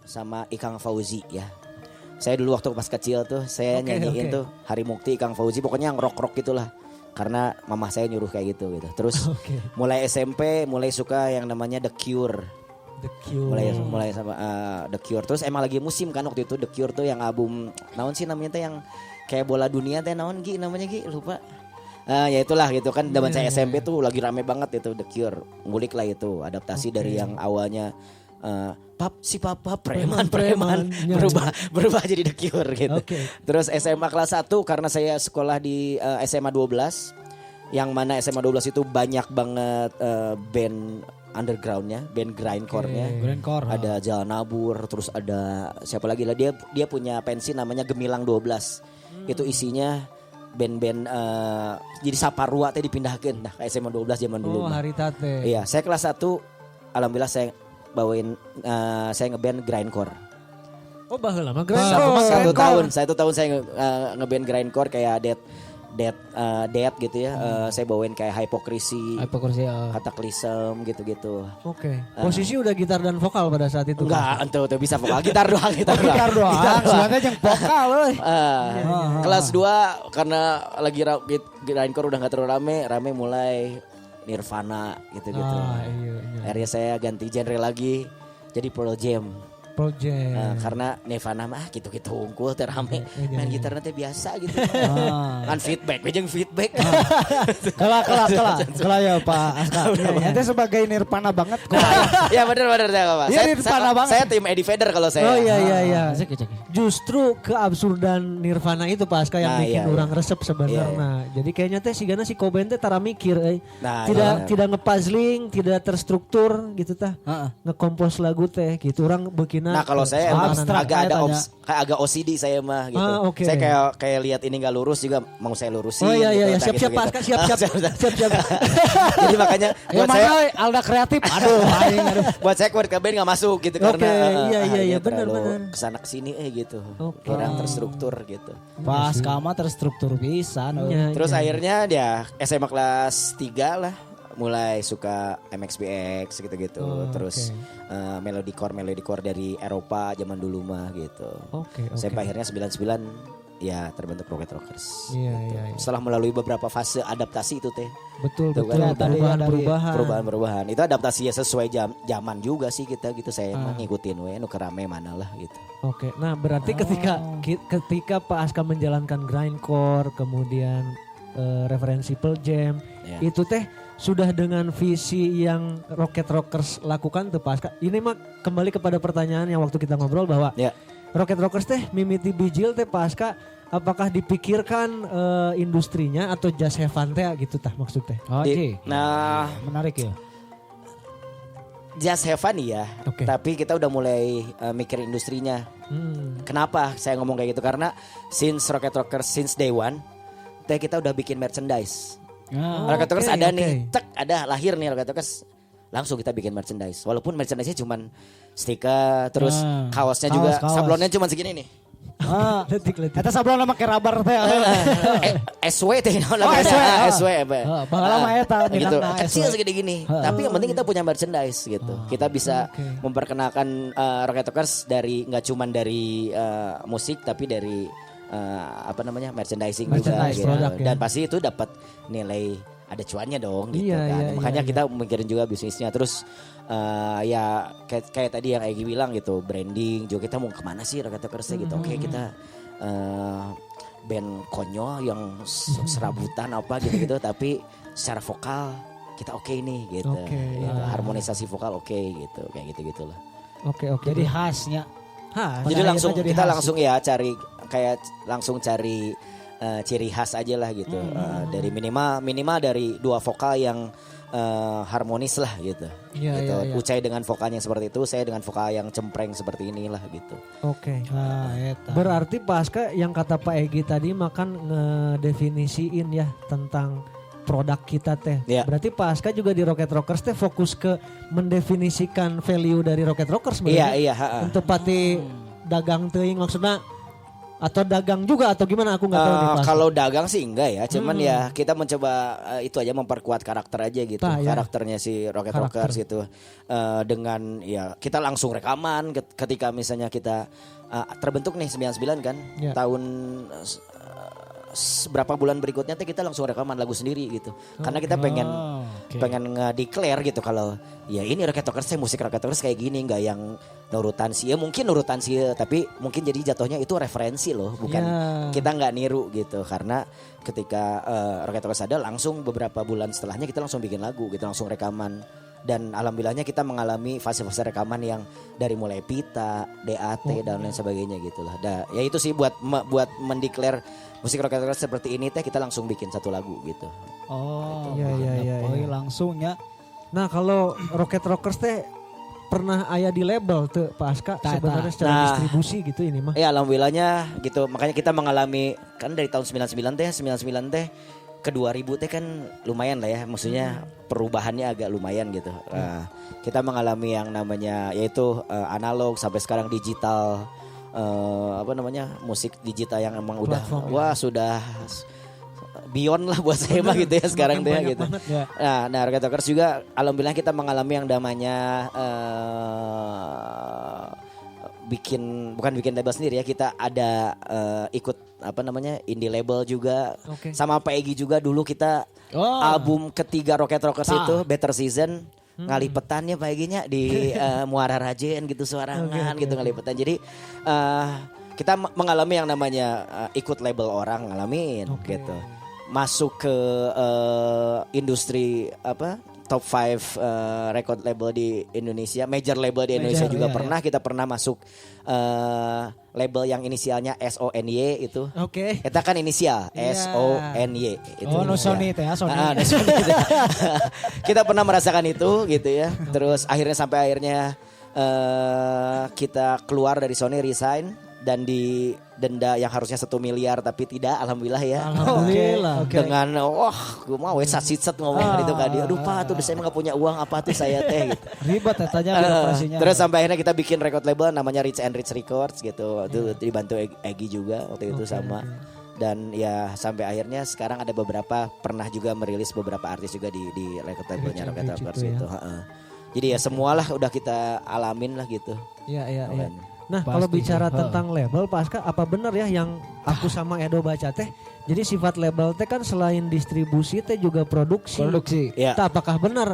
sama Ikang Fauzi ya. Saya dulu waktu pas kecil tuh saya nyanyiin tuh Hari Mukti, Ikang Fauzi, pokoknya yang rock gitulah. Karena mama saya nyuruh kayak gitu. Terus mulai SMP mulai suka yang namanya The Cure. Mulai sama The Cure. Terus emang lagi musim kan waktu itu The Cure tuh yang album naon sih namanya tuh yang kayak bola dunia teh naon Gi namanya Gi lupa. Ya itulah gitu kan zaman saya SMP tuh lagi rame banget itu The Cure. Ngulik lah itu adaptasi dari yang awalnya Papa preman berubah jadi The Cure gitu. Terus SMA kelas 1 karena saya sekolah di SMA 12 yang mana SMA 12 itu banyak banget band undergroundnya, band grindcore-nya. Ada Jalan Nabur, terus ada siapa lagi lah dia punya pensi namanya Gemilang 12. Itu isinya band-band jadi Saparua teh dipindahkeun nah ke SMA 12 zaman dulu. Harita teh. Iya, saya kelas 1 alhamdulillah saya bawain saya ngeband grindcore. Baheula mah grindcore. Satu tahun saya ngeband grindcore kayak Dead gitu ya. Saya bawain kayak Hypocrisy, Cataclysm gitu-gitu. Posisi udah gitar dan vokal pada saat itu. Enggak, tuh bisa vokal, gitar doang. Gitar doang. Soalnya yang vokal euy. Kelas 2 karena lagi grindcore udah enggak terlalu rame mulai Nirvana gitu-gitu. Akhirnya saya ganti genre lagi jadi Pearl Jam. Karena Nirvana mah gitu-gitu unggul terame main gitar nanti biasa gitu. Kan feedback. Kela ya Pak Aska. Nanti sebagai Nirvana banget kok. Ya benar Pak. Saya tim Eddie Vedder kalau saya. Iya. Justru keabsurdan Nirvana itu Pak Aska yang bikin orang resep sebenarnya. Jadi kayaknya teh sigana si Cobain teh tara mikir tidak ngepuzzling, tidak terstruktur gitu tah. Ngekompos lagu teh gitu orang bikin. Nah kalau saya emang agak OCD saya mah gitu. Saya kayak lihat ini nggak lurus juga mau saya lurusin. Iya. Siap-siap Pak Aska, siap. Jadi makanya buat saya Alda kreatif. Buat saya Kurt Cobain nggak masuk gitu karena iya benar. Kesana kesini gitu. Kurang terstruktur gitu. Pas Kama terstruktur bisa. Terus akhirnya dia SMA kelas 3 lah. Mulai suka MXPX gitu-gitu. Terus melodicore dari Eropa zaman dulu mah gitu. Sampai akhirnya 99 ya terbentuk Rocket Rockers. Iya. Setelah melalui beberapa fase adaptasi itu teh. Betul. Perubahan. Itu adaptasi ya sesuai zaman juga sih kita gitu. Saya emang ngikutin nu kerame mana lah gitu. Nah berarti ketika Pak Aska menjalankan grindcore kemudian referensi Pearl Jam itu teh sudah dengan visi yang Rocket Rockers lakukan tuh Pak Aska. Ini mah kembali kepada pertanyaan yang waktu kita ngobrol bahwa Rocket Rockers teh mimiti bijil teh Pak Aska, apakah dipikirkan industrinya atau just have fun teh gitu tah maksudnya? Nah menarik ya. Just have fun ya, tapi kita udah mulai mikir industrinya. Kenapa saya ngomong kayak gitu? Karena since Rocket Rockers since day one, kita udah bikin merchandise. Rocket Rockers ada nih, ada lahir nih Rocket Rockers, langsung kita bikin merchandise. Walaupun merchandise-nya cuman stiker, terus kaosnya juga sablonnya cuman segini nih. Eta sablon make rubber teh. SW teh SW. Baheula mah eta gitu. Kecil segede gini. Tapi yang penting kita punya merchandise gitu. Kita bisa memperkenalkan Rocket Rockers dari enggak cuman dari musik tapi dari merchandising juga gitu. Dan pasti itu dapat nilai ada cuannya dong gitu kan. Makanya kita mikirin juga bisnisnya. Terus ya kayak tadi yang Egy bilang gitu, branding juga kita mau kemana sih Rocket Rockers gitu. Kita band konyol yang serabutan apa gitu tapi secara vokal kita nih gitu. Harmonisasi vokal gitu kayak gitu-gitulah. Jadi khasnya. Jadi kita langsung ya cari ciri khas aja lah gitu. Dari minimal dari dua vokal yang harmonis lah gitu. Ucai dengan vokalnya seperti itu, saya dengan vokal yang cempreng seperti inilah gitu. Berarti Pak Aska yang kata Pak Egy tadi makan ngedefinisiin ya tentang produk kita teh. Berarti Pak Aska juga di Rocket Rockers teh fokus ke mendefinisikan value dari Rocket Rockers sebenarnya. Iya. Untuk pati dagang teuing maksudnya Atau dagang juga atau gimana aku nggak tahu nih Pak. Kalau dagang sih enggak ya, cuman ya kita mencoba itu aja memperkuat karakter aja gitu, karakternya si Rocket Rockers gitu. Dengan ya kita langsung rekaman ketika misalnya kita terbentuk nih 99 kan, tahun berapa bulan berikutnya kita langsung rekaman lagu sendiri gitu. Karena kita pengen nge-declare gitu kalau ya ini Rocket Rockers, musik Rocket Rockers kayak gini, nggak yang nurutan sih. Ya mungkin nurutan sih, tapi mungkin jadi jatuhnya itu referensi loh, bukan kita nggak niru gitu. Karena ketika Rocket Rockers ada, langsung beberapa bulan setelahnya kita langsung bikin lagu gitu, langsung rekaman. Dan alhamdulillahnya kita mengalami fase-fase rekaman yang dari mulai pita, DAT dan lain sebagainya gitulah. Ya itu sih buat mendeklar musik Rocket Rockers seperti ini kita langsung bikin satu lagu gitu. Oh, iya. Langsungnya. Nah, kalau Rocket Rockers pernah aya di label tuh Pak Aska sebenarnya secara distribusi gitu ini mah. Ya alhamdulillahnya gitu. Makanya kita mengalami kan dari tahun 99 ke 2000 kan lumayan lah ya. Maksudnya perubahannya agak lumayan gitu. Kita mengalami yang namanya yaitu analog sampai sekarang digital. Musik digital yang emang udah sudah beyond lah buat saya mah gitu ya sekarang deh gitu. Nah Rocket Rockers juga alhamdulillah kita mengalami yang namanya bukan bikin label sendiri ya, kita ada ikut indie label juga sama Pak Egi juga. Dulu kita album ketiga Rocket Rockers itu Better Season ngalipetannya Pak Egi-nya di Muara Rajen gitu, Suarangan gitu ngalipetan. Jadi kita mengalami yang namanya ikut label orang, ngalamin gitu. Masuk ke industri top 5 record label di Indonesia, major label di Indonesia juga pernah. Kita pernah masuk label yang inisialnya SONY itu. Kita kan inisial SONY itu. Sony teh ya, Sony. Kita pernah merasakan itu gitu ya. Terus sampai akhirnya kita keluar dari Sony, resign dan didenda yang harusnya 1 miliar tapi tidak, alhamdulillah ya. Alhamdulillah. Dengan gue mau sat ngomong gitu kan dia. Aduh Pak, tuh saya nggak punya uang apa tuh saya teh gitu. Ribet tanya birokrasinya. Terus sampai akhirnya kita bikin record label namanya Rich and Rich Records gitu. Itu dibantu Egi juga waktu itu sama. Dan ya sampai akhirnya sekarang ada beberapa pernah juga merilis beberapa artis juga di record labelnya Rocket Rockers gitu. Jadi ya semualah udah kita alamin lah gitu. Iya. Nah kalau bicara tentang label Pak Aska, apa benar ya yang aku sama Edo baca teh? Jadi sifat label teh kan selain distribusi teh juga produksi. Ya. Apakah benar?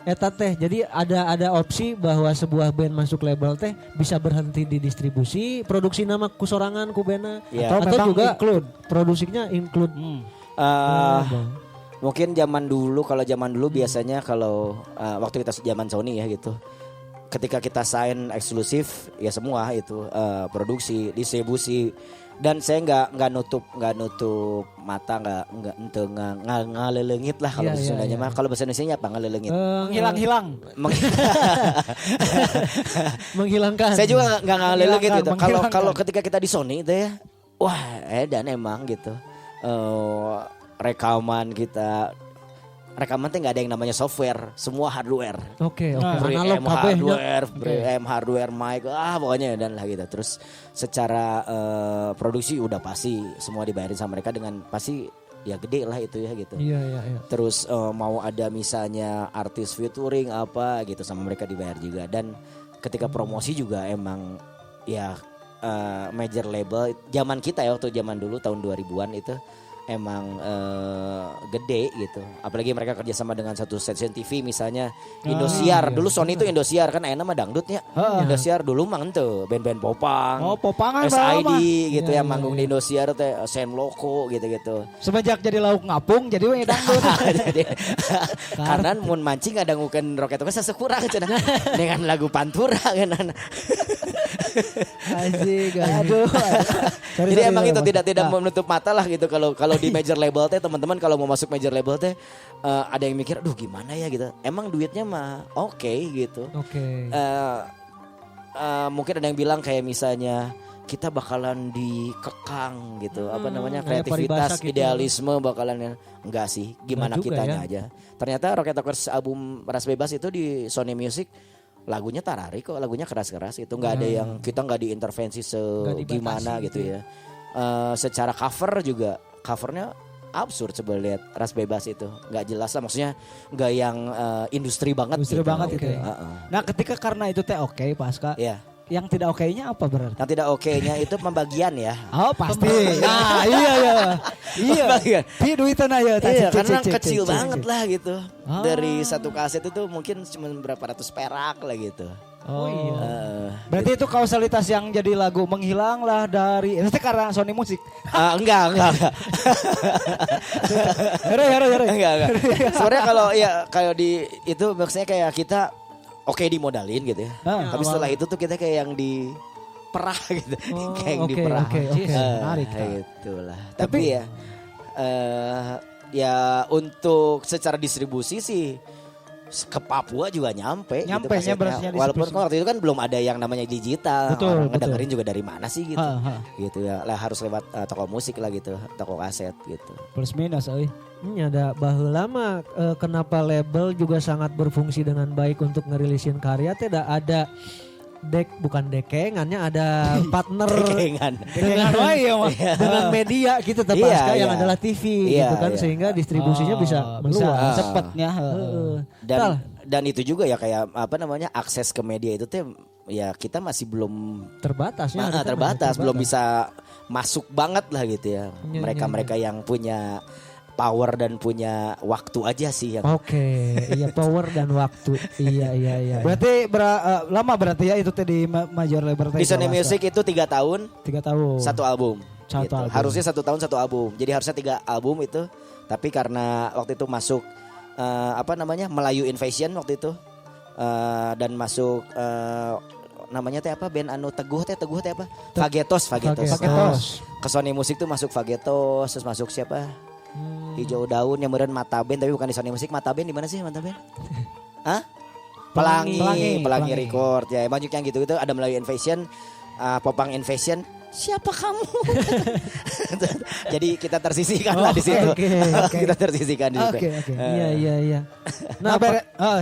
Eta teh jadi ada opsi bahwa sebuah band masuk label teh bisa berhenti di distribusi, produksi nama kusorangan kubena atau juga include produksinya include. Mungkin zaman dulu biasanya kalau waktu kita zaman Sony ya gitu. Ketika kita sign eksklusif ya semua itu produksi, distribusi, dan saya nggak nutup mata, nggak ngalelengit lah kalau bahasa Sundanya mah. Kalau bahasa Indonesianya apa ngalelengit? Menghilangkan. Saya juga nggak ngalelengit gitu. Kalau ketika kita di Sony itu ya, dan emang gitu rekaman teh nggak ada yang namanya software, semua hardware. Analog preamp hardware, mic, pokoknya dan lah gitu. Terus secara produksi udah pasti semua dibayarin sama mereka dengan pasti ya gede lah itu ya gitu. Iya. Terus mau ada misalnya artis featuring apa gitu sama mereka dibayar juga. Dan ketika promosi juga emang ya major label zaman kita ya waktu zaman dulu tahun 2000-an itu emang gede gitu. Apalagi mereka kerjasama dengan satu stasiun TV misalnya Indosiar. Dulu Sony itu Indosiar kan enak mah dangdutnya. Indosiar dulu mah ente band-band popang. Popangan SID gitu ya manggung di Indosiar teh Sen Loko gitu-gitu. Semenjak jadi lauk ngapung jadi we dangdut. Karena mun mancing ada ngukeun Rocket Rockers sekurang cenah dengan lagu Pantura kan. Aduh. Jadi emang itu tidak menutup mata lah gitu kalau di major label teh teman-teman kalau mau masuk major label teh ada yang mikir aduh gimana ya gitu. Emang duitnya mah oke gitu. Mungkin ada yang bilang kayak misalnya kita bakalan dikekang gitu. Kreativitas, idealisme bakalan enggak sih. Gimana kitanya aja. Ternyata Rocket Rockers album Ras Bebas itu di Sony Music lagunya tarari kok, lagunya keras-keras itu nggak ada yang kita nggak diintervensi gimana gitu ya. secara cover juga covernya absurd coba lihat Ras Bebas itu nggak jelas lah maksudnya nggak yang industri banget Industri gitu. banget itu. Nah ketika karena itu teh oke Pasca. Iya. Yang tidak oke-nya apa berarti? Yang tidak oke-nya itu pembagian ya. Oh pasti. Nah iya. Pembagian. Di duitnya ya. Iya karena kecil banget lah gitu. Dari satu kaset itu mungkin cuma berapa ratus perak lah gitu. Oh iya. Berarti itu kausalitas yang jadi lagu menghilang lah dari. Itu karena Sony Musik. Enggak. Enggak. Sebenarnya kalau di itu maksudnya kayak kita oke dimodalin gitu ya. Tapi setelah itu tuh kita kayak yang diperah gitu. Kayak yang diperah. Menarik. Itulah. Tapi ya untuk secara distribusi sih ke Papua juga nyampe gitu kasetnya. Walaupun waktu itu kan belum ada yang namanya digital. Orang ngedengerin juga dari mana sih gitu. Gitu ya. Lah harus lewat toko musik lah gitu, toko kaset gitu. Plus minus Ini ada baheula mah kenapa label juga sangat berfungsi dengan baik untuk ngerilisin karya tidak ada bukan dekengannya ada partner dengan media gitu Pasca yang adalah TV gitu kan sehingga distribusinya bisa meluas cepatnya dan itu juga ya kayak apa namanya akses ke media itu teh ya kita masih belum terbatas belum bisa masuk banget lah gitu ya mereka yang punya power dan punya waktu aja sih yang iya power dan waktu iya berarti lama berarti ya itu teh di major label di Sony Music itu 3 tahun 3 tahun satu album. Harusnya 1 tahun 1 album jadi harusnya 3 album itu tapi karena waktu itu masuk Melayu Invasion waktu itu dan masuk namanya teh apa band anu teguh teh apa Fagetos. Ke Sony Music tuh masuk Fagetos terus masuk siapa Hijau Daun yang meren Mata Band tapi bukan di Sony Music. Mata Band di mana sih Mata Band? Hah? Pelangi Record ya. Banyak yang gitu ada Melayu Invasion, Popang Invasion. Siapa kamu? Jadi kita tersisihkan lah di situ. Kita tersisihkan di situ. Iya. Nah,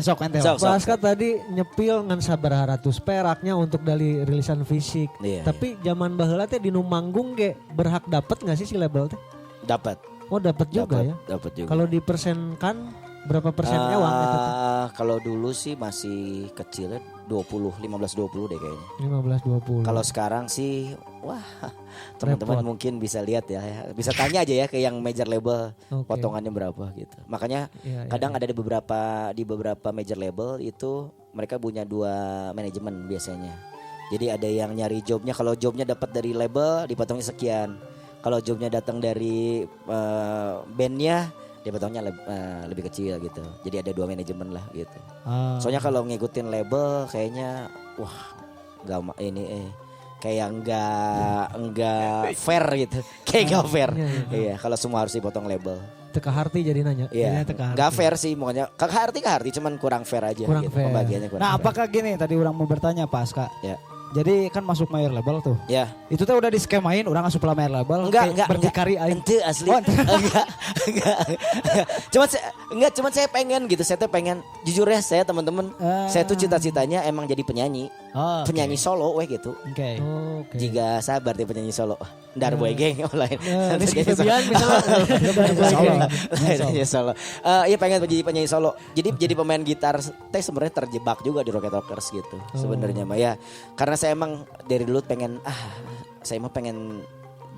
sok Pasca tadi nyepil ngan sabaraha ratus peraknya untuk dari rilisan fisik. Tapi zaman baheula teh di nu manggung ge berhak dapat enggak sih si label teh? Dapat. Oh dapat juga ya. Dapat juga. Kalau dipersenkan berapa persennya uang itu? Kalau dulu sih masih kecilnya 15-20 deh kayaknya. 15-20. Kalau sekarang sih wah teman-teman mungkin bisa lihat ya. Bisa tanya aja ya ke yang major label potongannya berapa gitu. Makanya kadang ada di beberapa major label itu mereka punya 2 manajemen biasanya. Jadi ada yang nyari jobnya kalau jobnya dapat dari label dipotongnya sekian. Kalau jobnya datang dari bandnya dia potongnya lebih kecil gitu. Jadi ada 2 manajemen lah gitu. Soalnya kalau ngikutin label kayaknya wah kayak enggak fair gitu. Kayak enggak fair. Iya, kalau semua harus dipotong label. Teka harti jadi nanya. Iya, enggak fair sih makanya. Ke harti cuman kurang fair aja kurang gitu. Fair. Pembagiannya kurang. Nah, apakah gini tadi orang mau bertanya Pasca? Ya. Jadi kan masuk major label tuh. Ya. Itu tuh udah di skemain orang asup major label. Enggak. Berdikari aing. Ente asli. Enggak. Cuman saya pengen gitu. Saya tuh pengen jujur ya saya teman-teman. Saya tuh cita-citanya emang jadi penyanyi. Penyanyi solo gitu. Oke. Jika sabar deh penyanyi solo. Ndar boy geng lain. Rizky Febian misalnya. Solo. Iya pengen jadi penyanyi solo. Jadi pemain gitar teh sebenarnya terjebak juga di Rocket Rockers gitu. Sebenarnya mah ya. Karena saya emang dari dulu pengen saya emang pengen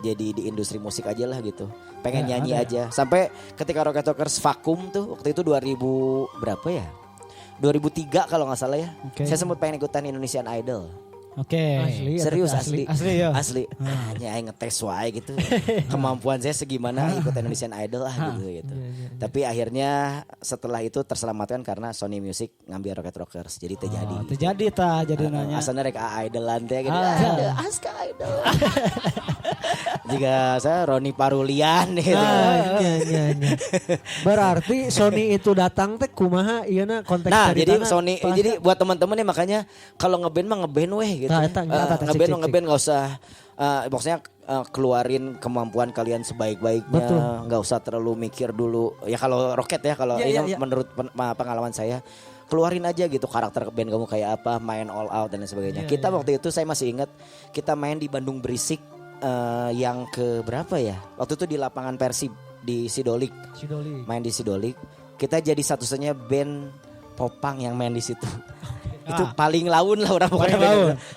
jadi di industri musik aja lah gitu. Pengen nyanyi aja. Sampai ketika Rocket Rockers vakum tuh waktu itu 2000 berapa ya? 2003 kalau nggak salah ya. Saya sempat pengen ikutan Indonesian Idol. Serius asli. Asli. Hanya ngetes wae gitu. Kemampuan saya segimana ikut Indonesian Idol lah gitu. Tapi akhirnya setelah itu terselamatkan karena Sony Music ngambil Rocket Rockers. Jadi terjadi. Jadi nanya. Asalnya reka idolan teh gitu. Ada Aska Idol. Jika saya Roni Parulian gitu. Berarti Sony itu datang teh kumaha ieu konteks Nah, jadi Sony jadi buat teman-teman ya makanya kalau ngeband mah ngeband weh gitu. Ngeband nggak usah maksudnya keluarin kemampuan kalian sebaik-baiknya, nggak usah terlalu mikir dulu. Ya kalau Rocket ya kalau ini menurut pengalaman saya keluarin aja gitu karakter band kamu kayak apa, main all out dan lain sebagainya. Kita waktu itu saya masih ingat kita main di Bandung Berisik yang ke berapa ya? Waktu itu di lapangan Persib di Sidolik. Main di Sidolik. Kita jadi satu-satunya band popang yang main di situ. Itu paling laun lah orang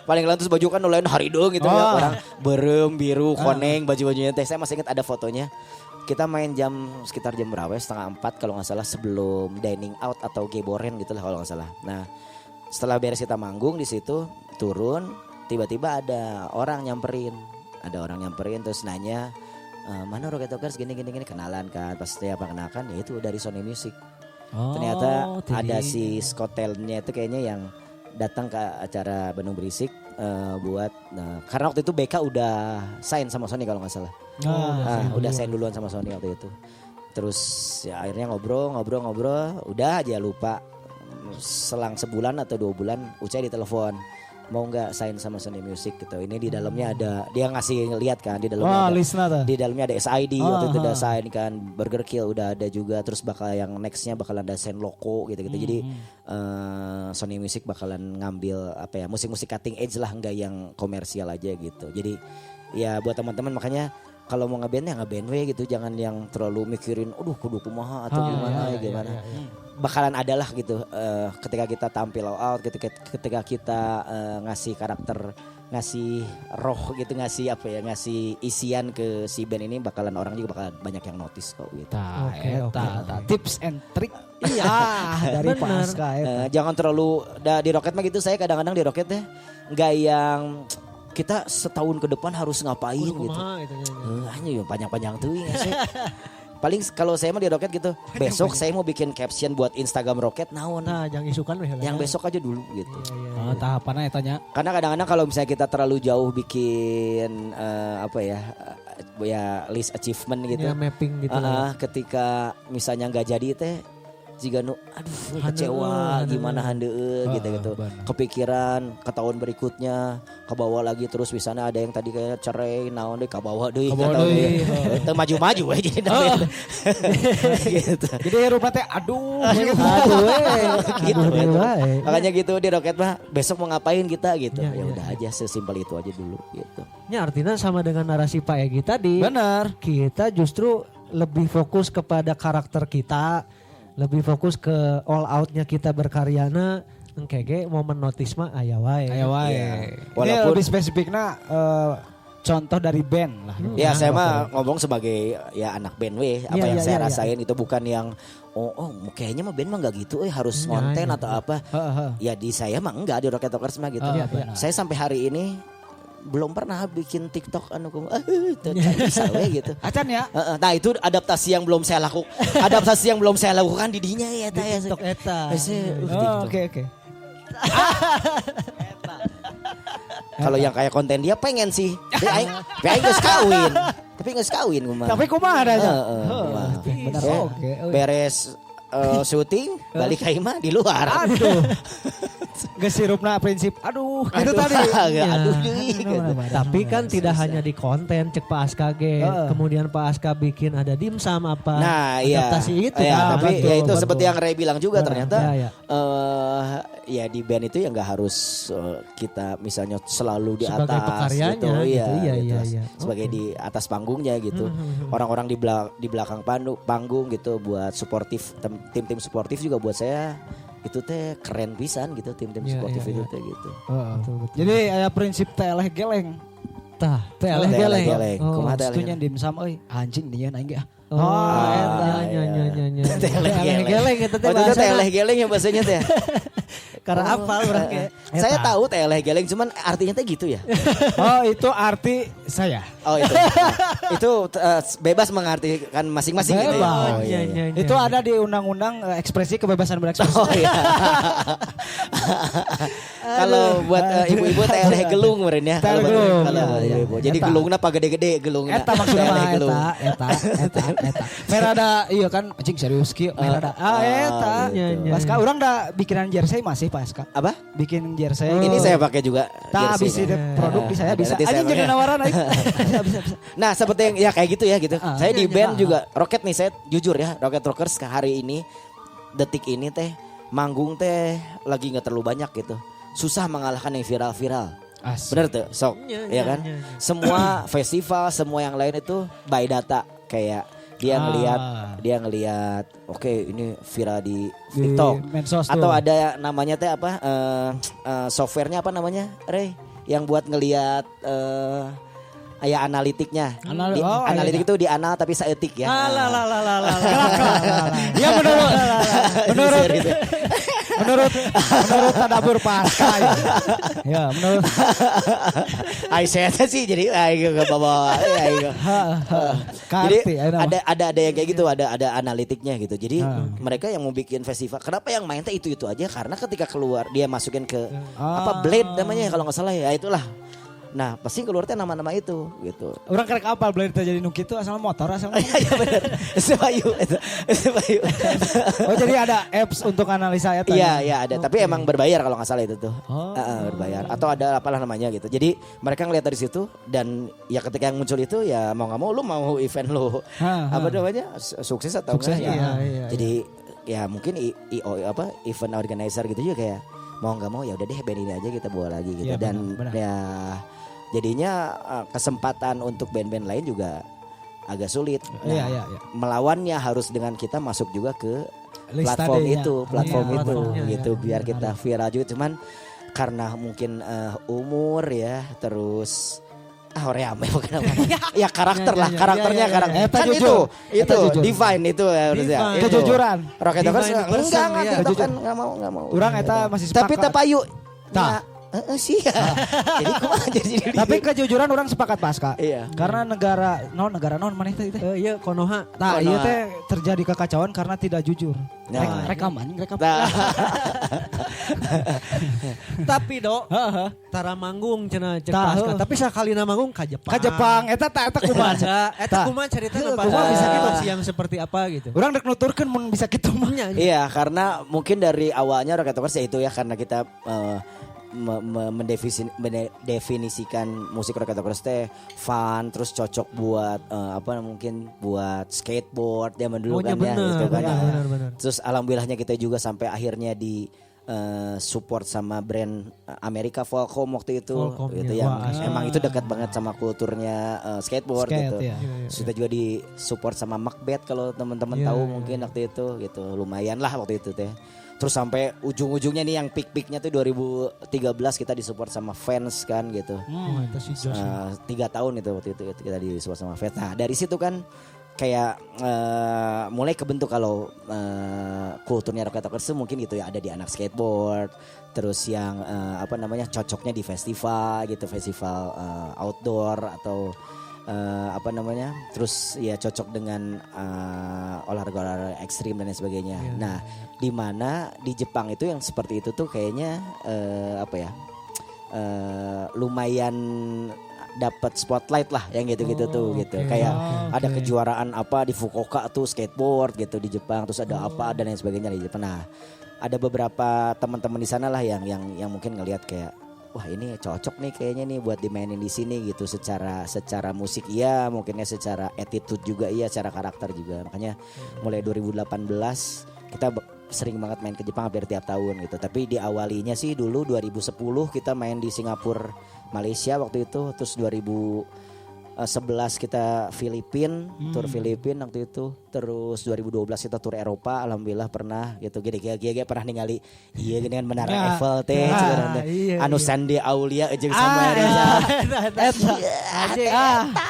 paling laun terus baju kan lain harido gitu ya, orang berem biru koneng baju-bajunya teh. Saya masih ingat ada fotonya. Kita main sekitar jam berapa ya? 3:30 kalau nggak salah, sebelum dining out atau geboren gitu lah kalau nggak salah. Nah setelah beres kita manggung di situ, turun tiba-tiba ada orang nyamperin terus nanya, mana Rocket Talkers gini kenalan kan. Pas saya kenalkan ya itu dari Sony Music. Ternyata ada si Scott Talent-nya itu kayaknya yang datang ke acara Bandung Berisik buat karena waktu itu BK udah sign sama Sony kalau nggak salah. Udah sign duluan sama Sony waktu itu. Terus ya akhirnya ngobrol, udah aja lupa. Selang sebulan atau 2 bulan Ucai ditelepon, mau nggak sign sama Sony Music gitu. Ini di dalamnya ada, dia ngasih lihat kan di dalamnya di dalamnya ada SID waktu itu udah sign kan, Burger Kill udah ada juga, terus bakal yang nextnya bakalan ada sign Loco gitu. Jadi Sony Music bakalan ngambil apa ya, musik-musik cutting edge lah, nggak yang komersial aja gitu. Jadi ya buat teman-teman makanya kalau mau ngeband ya ngeband we gitu, jangan yang terlalu mikirin kudu kumaha atau gimana. Bakalan ada lah gitu ketika kita tampil out, ketika kita ngasih karakter, ngasih roh gitu, ngasih apa ya, ngasih isian ke si band ini, bakalan orang juga bakalan banyak yang notice kok gitu. Tips and trick dari Paska. Jangan terlalu di Rocket mah gitu. Saya kadang-kadang di Rocket ya nggak yang kita setahun ke depan harus ngapain gitu. Hanya panjang-panjang tuh ya. Paling kalau saya mah di Rocket gitu, besok saya mau bikin caption buat Instagram Rocket naon. Nah, yang isukan yang besok aja dulu gitu. Tahapannya tanya. Karena kadang-kadang kalau misalnya kita terlalu jauh bikin list achievement gitu. Ya, mapping gitu. Ketika misalnya nggak jadi teh, jika kecewa gimana handeueul gitu. Kepikiran ke tahun berikutnya, ke bawah lagi terus misalnya ada yang tadi kayak cerai naon deh ke bawah deui. Teu maju-maju we jadi gitu. Jadi rupa teh aduh gitu. Makanya gitu di Rocket mah besok mau ngapain kita gitu. Ya udah aja sesimpel itu aja dulu gitu. Ya artinya sama dengan narasi Pak Egi tadi. Benar. Kita justru lebih fokus kepada karakter kita, lebih fokus ke all outnya kita berkaryana, engkege momen notis mah aya wae. Walaupun lebih spesifiknya contoh dari band lah. Ya saya mah ngomong sebagai ya anak band apa yang saya rasain itu bukan yang kayaknya mah band mah enggak gitu harus konten atau apa. Ya di saya mah enggak, di Rocket Talkers mah gitu. Saya sampai hari ini belum pernah bikin TikTok bisa gitu. Acan ya. Nah itu adaptasi yang belum saya lakukan di dinya ya di TikTok eta. Oke. Kalau yang kayak konten dia pengen sih. Tapi geus kawin. Tapi kumaha ada aja. Benar oke. Beres syuting balik ke imah di luar. Aduh. Gesirupna prinsip itu tadi. Tapi kan tidak hanya di konten cek Pak Aska ge. Kemudian Pak Aska bikin ada dimsum apa. Nah, adaptasi itu kan. Tapi ya itu seperti yang Ray bilang juga ternyata ya di band itu ya nggak harus kita misalnya selalu di sebagai atas pekaryanya gitu. Iya. Sebagai di atas panggungnya gitu. Orang-orang di belakang panggung gitu buat suportif, tim-tim suportif juga buat saya itu teh keren pisan gitu, tim-tim suportif itu teh gitu. Jadi ada prinsip teleh geleng. Teleh geleng. Kumaha teh nya dimsum euy anjing dia aing ge. Teleh geleng itu teh bahasa. Teleh geleng ya bahasanya teh. Karena apa berarti? Saya tahu teleh geleng cuman artinya teh gitu ya. Itu arti saya. Itu bebas mengartikan masing-masing gitu ya. Itu ada di undang-undang ekspresi kebebasan berekspresi. Kalau buat ibu-ibu teleh gelung meureun ya. Kalau ibu. Jadi gelungna pa gede-gede gelungna. Eta maksudna eta. Merada iya kan anjing serius kieu merada. Eta. Pas ka urang da bikinan jersey masih Pak Aska. Apa? Bikin jersey. Ini saya pakai juga. Habis produk di saya bisa. Anjing jadi nawaran aing. Bisa. Nah, seperti yang ya kayak gitu ya gitu. Saya di band juga Rocket nih, saya jujur ya, Rocket Rockers ke hari ini detik ini teh manggung teh lagi enggak terlalu banyak gitu. Susah mengalahkan yang viral-viral. Bener tuh, sok, ya kan? Semua festival, semua yang lain itu by data, kayak dia ngelihat, oke, ini viral di TikTok, atau ada namanya teh apa, softwarenya apa namanya, Ray, yang buat ngelihat ya analitiknya. Analitik itu di anal tapi saeutik ya. Ya menurut tadabur pasca ya menurut saya sih jadi enggak bawa jadi ada yang kayak gitu, ada analitiknya gitu. Jadi mereka yang mau bikin festival, kenapa yang main teh itu aja, karena ketika keluar dia masukin ke apa Blade namanya kalau nggak salah ya, itulah. Nah pasti keluar teh nama-nama itu gitu. Orang kerek apal Blade teh jadi nuk itu asal motor asal. Iya benar. Sebayu. Oh jadi ada apps untuk analisa ya? Iya ada. Tapi emang berbayar kalau nggak salah itu tuh. Berbayar. Atau ada apalah namanya gitu. Jadi mereka ngeliat dari situ, dan ya ketika yang muncul itu ya mau nggak mau lu mau event lu apa namanya sukses atau enggak ya. Jadi ya mungkin event organizer gitu juga kayak mau nggak mau ya udah deh band ini aja kita bawa lagi gitu. Dan ya jadinya kesempatan untuk band-band lain juga agak sulit. Melawannya harus dengan kita masuk juga ke platform itu, gitu biar kita viral juga. Cuman karena mungkin umur ya, terus Horeame bukan apa. Ya karakternya kan itu divine itu ya harusnya. Kejujuran. Rocket Talkers enggak mau. Urang eta masih sepakat. Tapi teu payu. Sih ya. Jadi tapi kejujuran orang sepakat pasca. Iya. Karena negara non mana itu? Iya Konoha. Nah, iya teh terjadi kekacauan karena tidak jujur. Rekam. Tapi tara manggung cenah cek pasca. Tapi sakalina manggung ka Jepang. Eta kumaha? Eta kumaha cerita pas bisa gitu yang seperti apa gitu. Orang rek nuturkeun mun bisa kitu mah. Iya, karena mungkin dari awalnya Rocket Talkers ya itu ya, karena kita mendefinisikan musik Rocket Talkers teh fun, terus cocok buat mungkin buat skateboard zaman dulu kan ya gitu kan. Benar. Terus alhamdulillahnya kita juga sampai akhirnya di support sama brand Amerika Volcom waktu itu gitu yang emang itu dekat banget sama kulturnya skateboard gitu. Kita juga di support sama Macbeth kalau teman-teman tahu mungkin waktu itu gitu. Lumayan lah waktu itu teh. Terus sampai ujung-ujungnya nih yang peak-peaknya tuh 2013 kita disupport sama fans kan gitu. 3 tahun itu waktu itu kita disupport sama fans. Nah dari situ kan kayak mulai kebentuk kalau kulturnya Rocket Talkers mungkin gitu ya, ada di anak skateboard, terus yang cocoknya di festival gitu, festival outdoor atau terus ya cocok dengan olahraga ekstrim dan lain sebagainya. Nah, di mana di Jepang itu yang seperti itu tuh kayaknya lumayan dapat spotlight lah yang gitu-gitu tuh gitu. Kayak ada kejuaraan apa di Fukuoka tuh skateboard gitu di Jepang, terus ada apa dan lain sebagainya di Jepang. Nah, ada beberapa teman-teman di sana lah yang mungkin ngelihat kayak wah ini cocok nih kayaknya nih buat dimainin di sini gitu, secara musik iya, mungkinnya secara attitude juga iya, secara karakter juga. Makanya mulai 2018 kita sering banget main ke Jepang hampir tiap tahun gitu. Tapi diawalinya sih dulu 2010 kita main di Singapura, Malaysia waktu itu, terus 2011 kita tur Filipin waktu itu, terus 2012 kita tur Eropa, alhamdulillah pernah gitu. Gede pernah ningali iya gini kan menara Eiffel teh anu Sandi Aulia jeung sama Reza.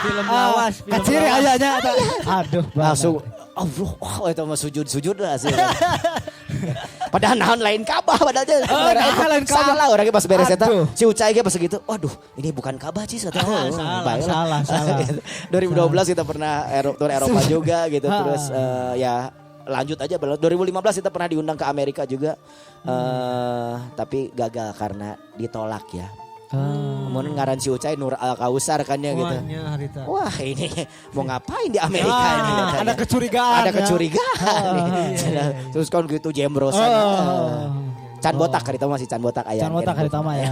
Film lawas, kacir ayanya aduh langsung Allah itu mah sujud lah sih. Padahal naon lain Ka'bah padahal lain Ka'bah. Salah orangnya pas beres eta si Ucai ge pas segitu. Waduh, ini bukan Ka'bah sih salah. 2012 kita pernah tur Eropa juga gitu. Terus ya lanjut aja 2015 kita pernah diundang ke Amerika juga. Tapi gagal karena ditolak ya. Kemudian ngaran si Ucai Nur Al Kausar kan ya gitu. Wah ini mau ngapain di Amerika ini? Ada kecurigaan. Terus kan gitu jembrosan. Can botak hari itu masih can botak ayam. Can botak hari itu mah ya.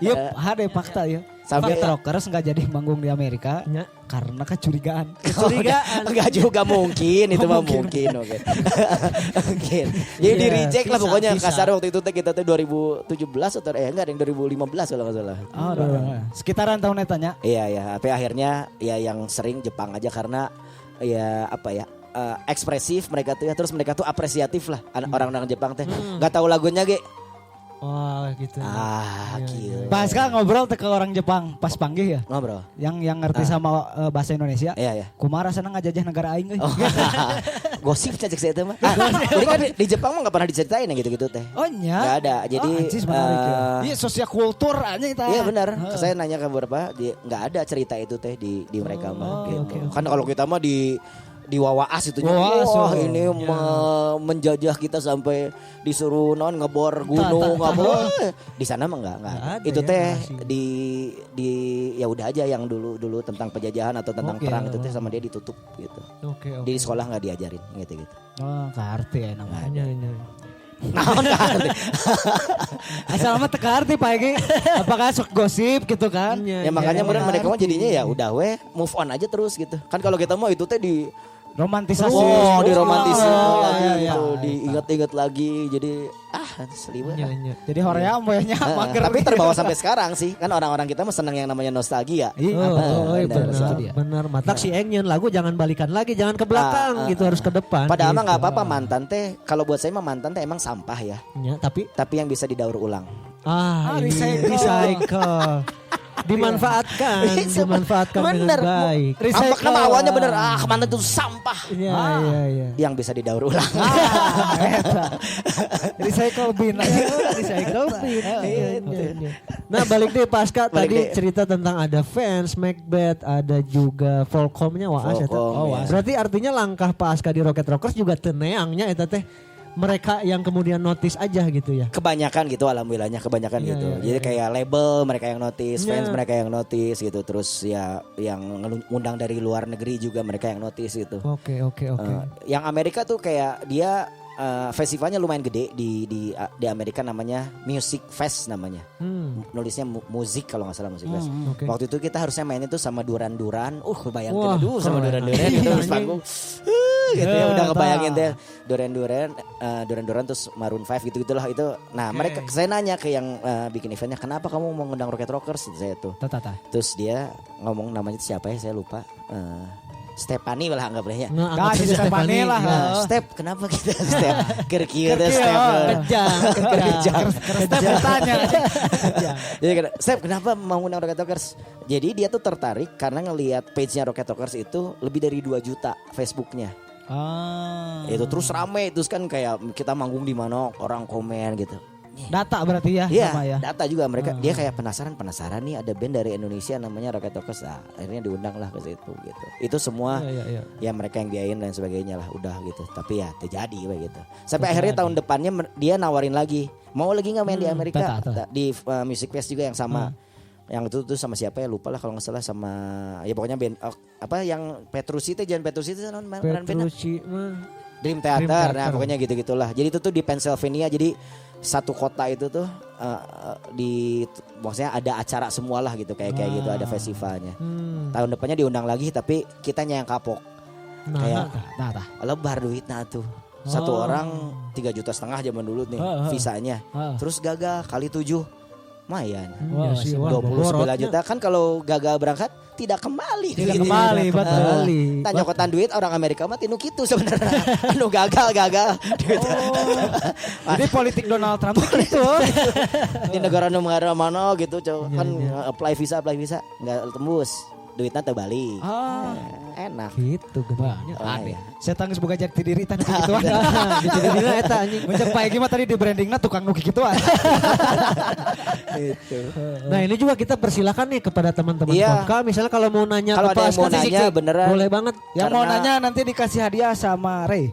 Iya, ada fakta ya. Sampai Rockers nggak jadi manggung di Amerika karena kecurigaan. Enggak juga mungkin itu mah mungkin. Oke. Mungkin. Jadi di reject lah pokoknya kasar waktu itu kita tuh 2017 atau enggak yang 2015 kalau enggak salah. Oh, sekitaran tahun etanya. Iya, tapi akhirnya ya yang sering Jepang aja karena ya apa ya? Ekspresif mereka tuh ya, terus mereka tuh apresiatif lah orang-orang Jepang teh nggak tahu lagunya ge. Wah gitu. Gitu. Pas kan ngobrol ke orang Jepang pas panggil ya. Ngobrol. Yang ngerti sama bahasa Indonesia. Iya. Kumaha rasana ngajajah negara aing euy. Gosip cacek saya teh mah. Jadi kan di Jepang mah nggak pernah diceritain yang gitu-gitu teh. Oh nya. Nggak ada. Jadi iya sosial kultur aja kita. Iya benar. Saya nanya ke beberapa, nggak ada cerita itu teh di mereka mah. Gitu. Kan kalau kita mah di Wawaas itu ini menjajah kita sampai disuruh ngebor gunung ngebor di sana mah enggak itu teh di ya udah aja yang dulu tentang penjajahan atau tentang perang itu teh sama dia ditutup gitu. Di sekolah nggak diajarin gitu. Oh, ngerti ya namanya. Naon ngerti. Asal mah teka arti Pak Egi. Apakah sok gosip gitu kan? Ya makanya mereka mah jadinya ya udah move on aja terus gitu. Kan kalau kita mau itu teh di romantisasi. Oh, diromantisasi lagi gitu, diingat-ingat lagi. Jadi seliwet. Jadi hoream we nya mager. Tapi terbawa sampai sekarang sih. Kan orang-orang kita mah senang yang namanya nostalgia. Benar. Matak si Engyen lagu jangan balikan lagi, jangan ke belakang gitu, harus ke depan. Padahal mah enggak apa-apa mantan teh. Kalau buat saya mah mantan teh emang sampah ya. Tapi yang bisa didaur ulang. Recycle. Dimanfaatkan dengan baik. Recycle nama awalnya bener kemana tuh sampah. Iya. Yang bisa didaur ulang. Recycle bin. Nah balik deh Pasca tadi cerita tentang ada fans, Macbeth, ada juga Volcomnya Waas ya. Berarti artinya langkah Pasca di Rocket Rockers juga teneangnya eta teh. Mereka yang kemudian notice aja gitu ya. Kebanyakan gitu alhamdulillahnya kebanyakan gitu. Jadi kayak label mereka yang notice, fans mereka yang notice gitu. Terus ya yang ngundang dari luar negeri juga mereka yang notice gitu. Oke. Yang Amerika tuh kayak dia festivalnya lumayan gede di Amerika namanya Music Fest namanya. Nulisnya musik kalau nggak salah Music Fest. Waktu itu kita harusnya main itu sama Duran. Bayangkan sama Duran gitu di panggung. Gitu ya udah ngebayangin deh Duran terus Maroon 5 gitu-gitulah itu. Nah, mereka saya nanya ke yang bikin eventnya, "Kenapa kamu mau ngundang Rocket Rockers?" Saya tuh. Terus dia ngomong namanya siapa ya, saya lupa. Stephanie lah anggap ya. Stephanie lah. Step, kenapa kita Step? Kerkieu teh Step. Kejang. Tanya. Jadi Step kenapa mau ngundang Rocket Rockers? Jadi dia tuh tertarik karena ngelihat page-nya Rocket Rockers itu lebih dari 2 juta Facebooknya. Itu terus rame terus kan kayak kita manggung di mana orang komen gitu. Data berarti ya? Iya, data juga mereka. Dia kayak penasaran nih ada band dari Indonesia namanya Rocket Rockers. Akhirnya diundang lah ke situ gitu. Itu semua ya mereka yang biayain dan sebagainya lah udah gitu. Tapi ya terjadi gitu. Sampai akhirnya tahun depannya dia nawarin lagi. Mau lagi nggak main di Amerika? Di Music Fest juga yang sama. Yang itu tuh sama siapa ya lupa lah kalau nggak salah sama ya pokoknya band yang Petrucci Dream Theater. Nah pokoknya gitu-gitulah. Jadi itu tuh di Pennsylvania. Jadi satu kota itu tuh maksudnya ada acara semualah gitu kayak gitu ada festivalnya. Tahun depannya diundang lagi tapi kitanya yang kapok. Kayak lebar duitnya tuh. Satu orang 3,5 juta zaman dulu nih visanya. Terus gagal kali 7. Lumayan. 29 juta kan kalau gagal berangkat tidak kembali. Betul. Tanya kotan duit orang Amerika mah tinu kitu sebenarnya. Anu gagal. Jadi politik Donald Trump gitu. Di negara mana gitu kan apply visa enggak tembus. Duitnya terbalik. Enak. Gitu gede. Aneh. Saya tangis boga jati diri tanya gituan. Gitu dina eta anjing. Menjak Pak Egi mah tadi di brandingna tukang nuki gituan. Gitu. Nah, ini juga kita persilakan nih kepada teman-teman Popka misalnya kalau mau nanya kalau ada yang mau nanya beneran boleh banget. Yang mau nanya nanti dikasih hadiah sama Ray.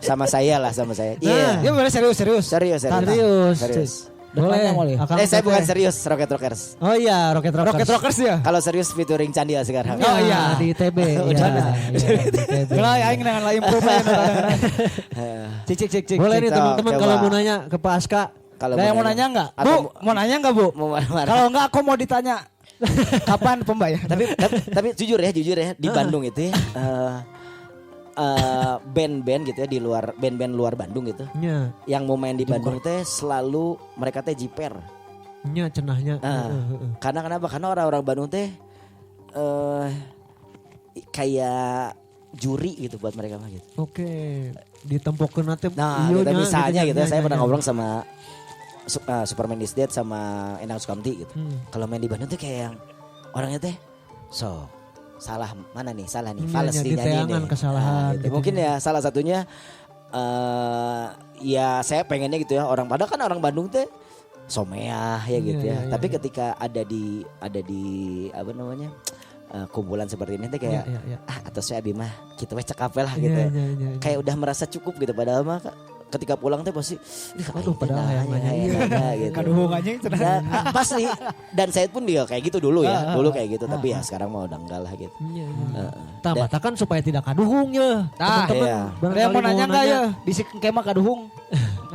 Sama saya lah. Iya. Dia bener serius. Boleh. Saya bukan serius Rocket Rockers. Oh iya, Rocket Rockers. Rocket Rockers ya. Kalau serius featuring Candi sekarang. Oh iya, di TB. Udah di TB. Kalau aing dengan lain improve Cik. Boleh nih teman-teman kalau mau nanya ke Pak Aska. Kalau mau nanya enggak? Bu, mau nanya enggak, Bu? Kalau enggak aku mau ditanya. Kapan pembayar? Tapi jujur ya di Bandung itu ya, band-band gitu ya di luar band-band luar Bandung gitu. Nya. Yang mau main di Bandung teh selalu mereka teh jiper. Nya cenahnya. Karena kenapa? Karena orang-orang Bandung teh kayak juri gitu buat mereka mah gitu. Oke. Ditempokeun teh. Nah, gitu, misalnya gitu saya pernah ngobrol sama Superman is Dead sama Endang Sukamti gitu. Kalau main di Bandung tuh kayak yang orangnya teh salah mana nih? Salah nih. Fals di nyanyi nih. Kesalahan. Gitu. Mungkin ya salah satunya ya saya pengennya gitu ya orang padahal kan orang Bandung teh someah ya gitu ya. Tapi ketika ada di apa namanya? Kumpulan seperti ini teh kayak atau saya abi mah kita wes cekap lah gitu. Kayak udah merasa cukup gitu padahal mah ketika pulang teh pasti aduh padahal hayang gitu. Kaduhungannya Dan pasti dan saya pun dia kayak gitu dulu ya. Dulu kayak gitu tapi ya sekarang mau udah enggak lah gitu. Mata kan supaya tidak kaduhung ya. Teman-teman. Ada mau nanya enggak ya? Bisik kemah kaduhung.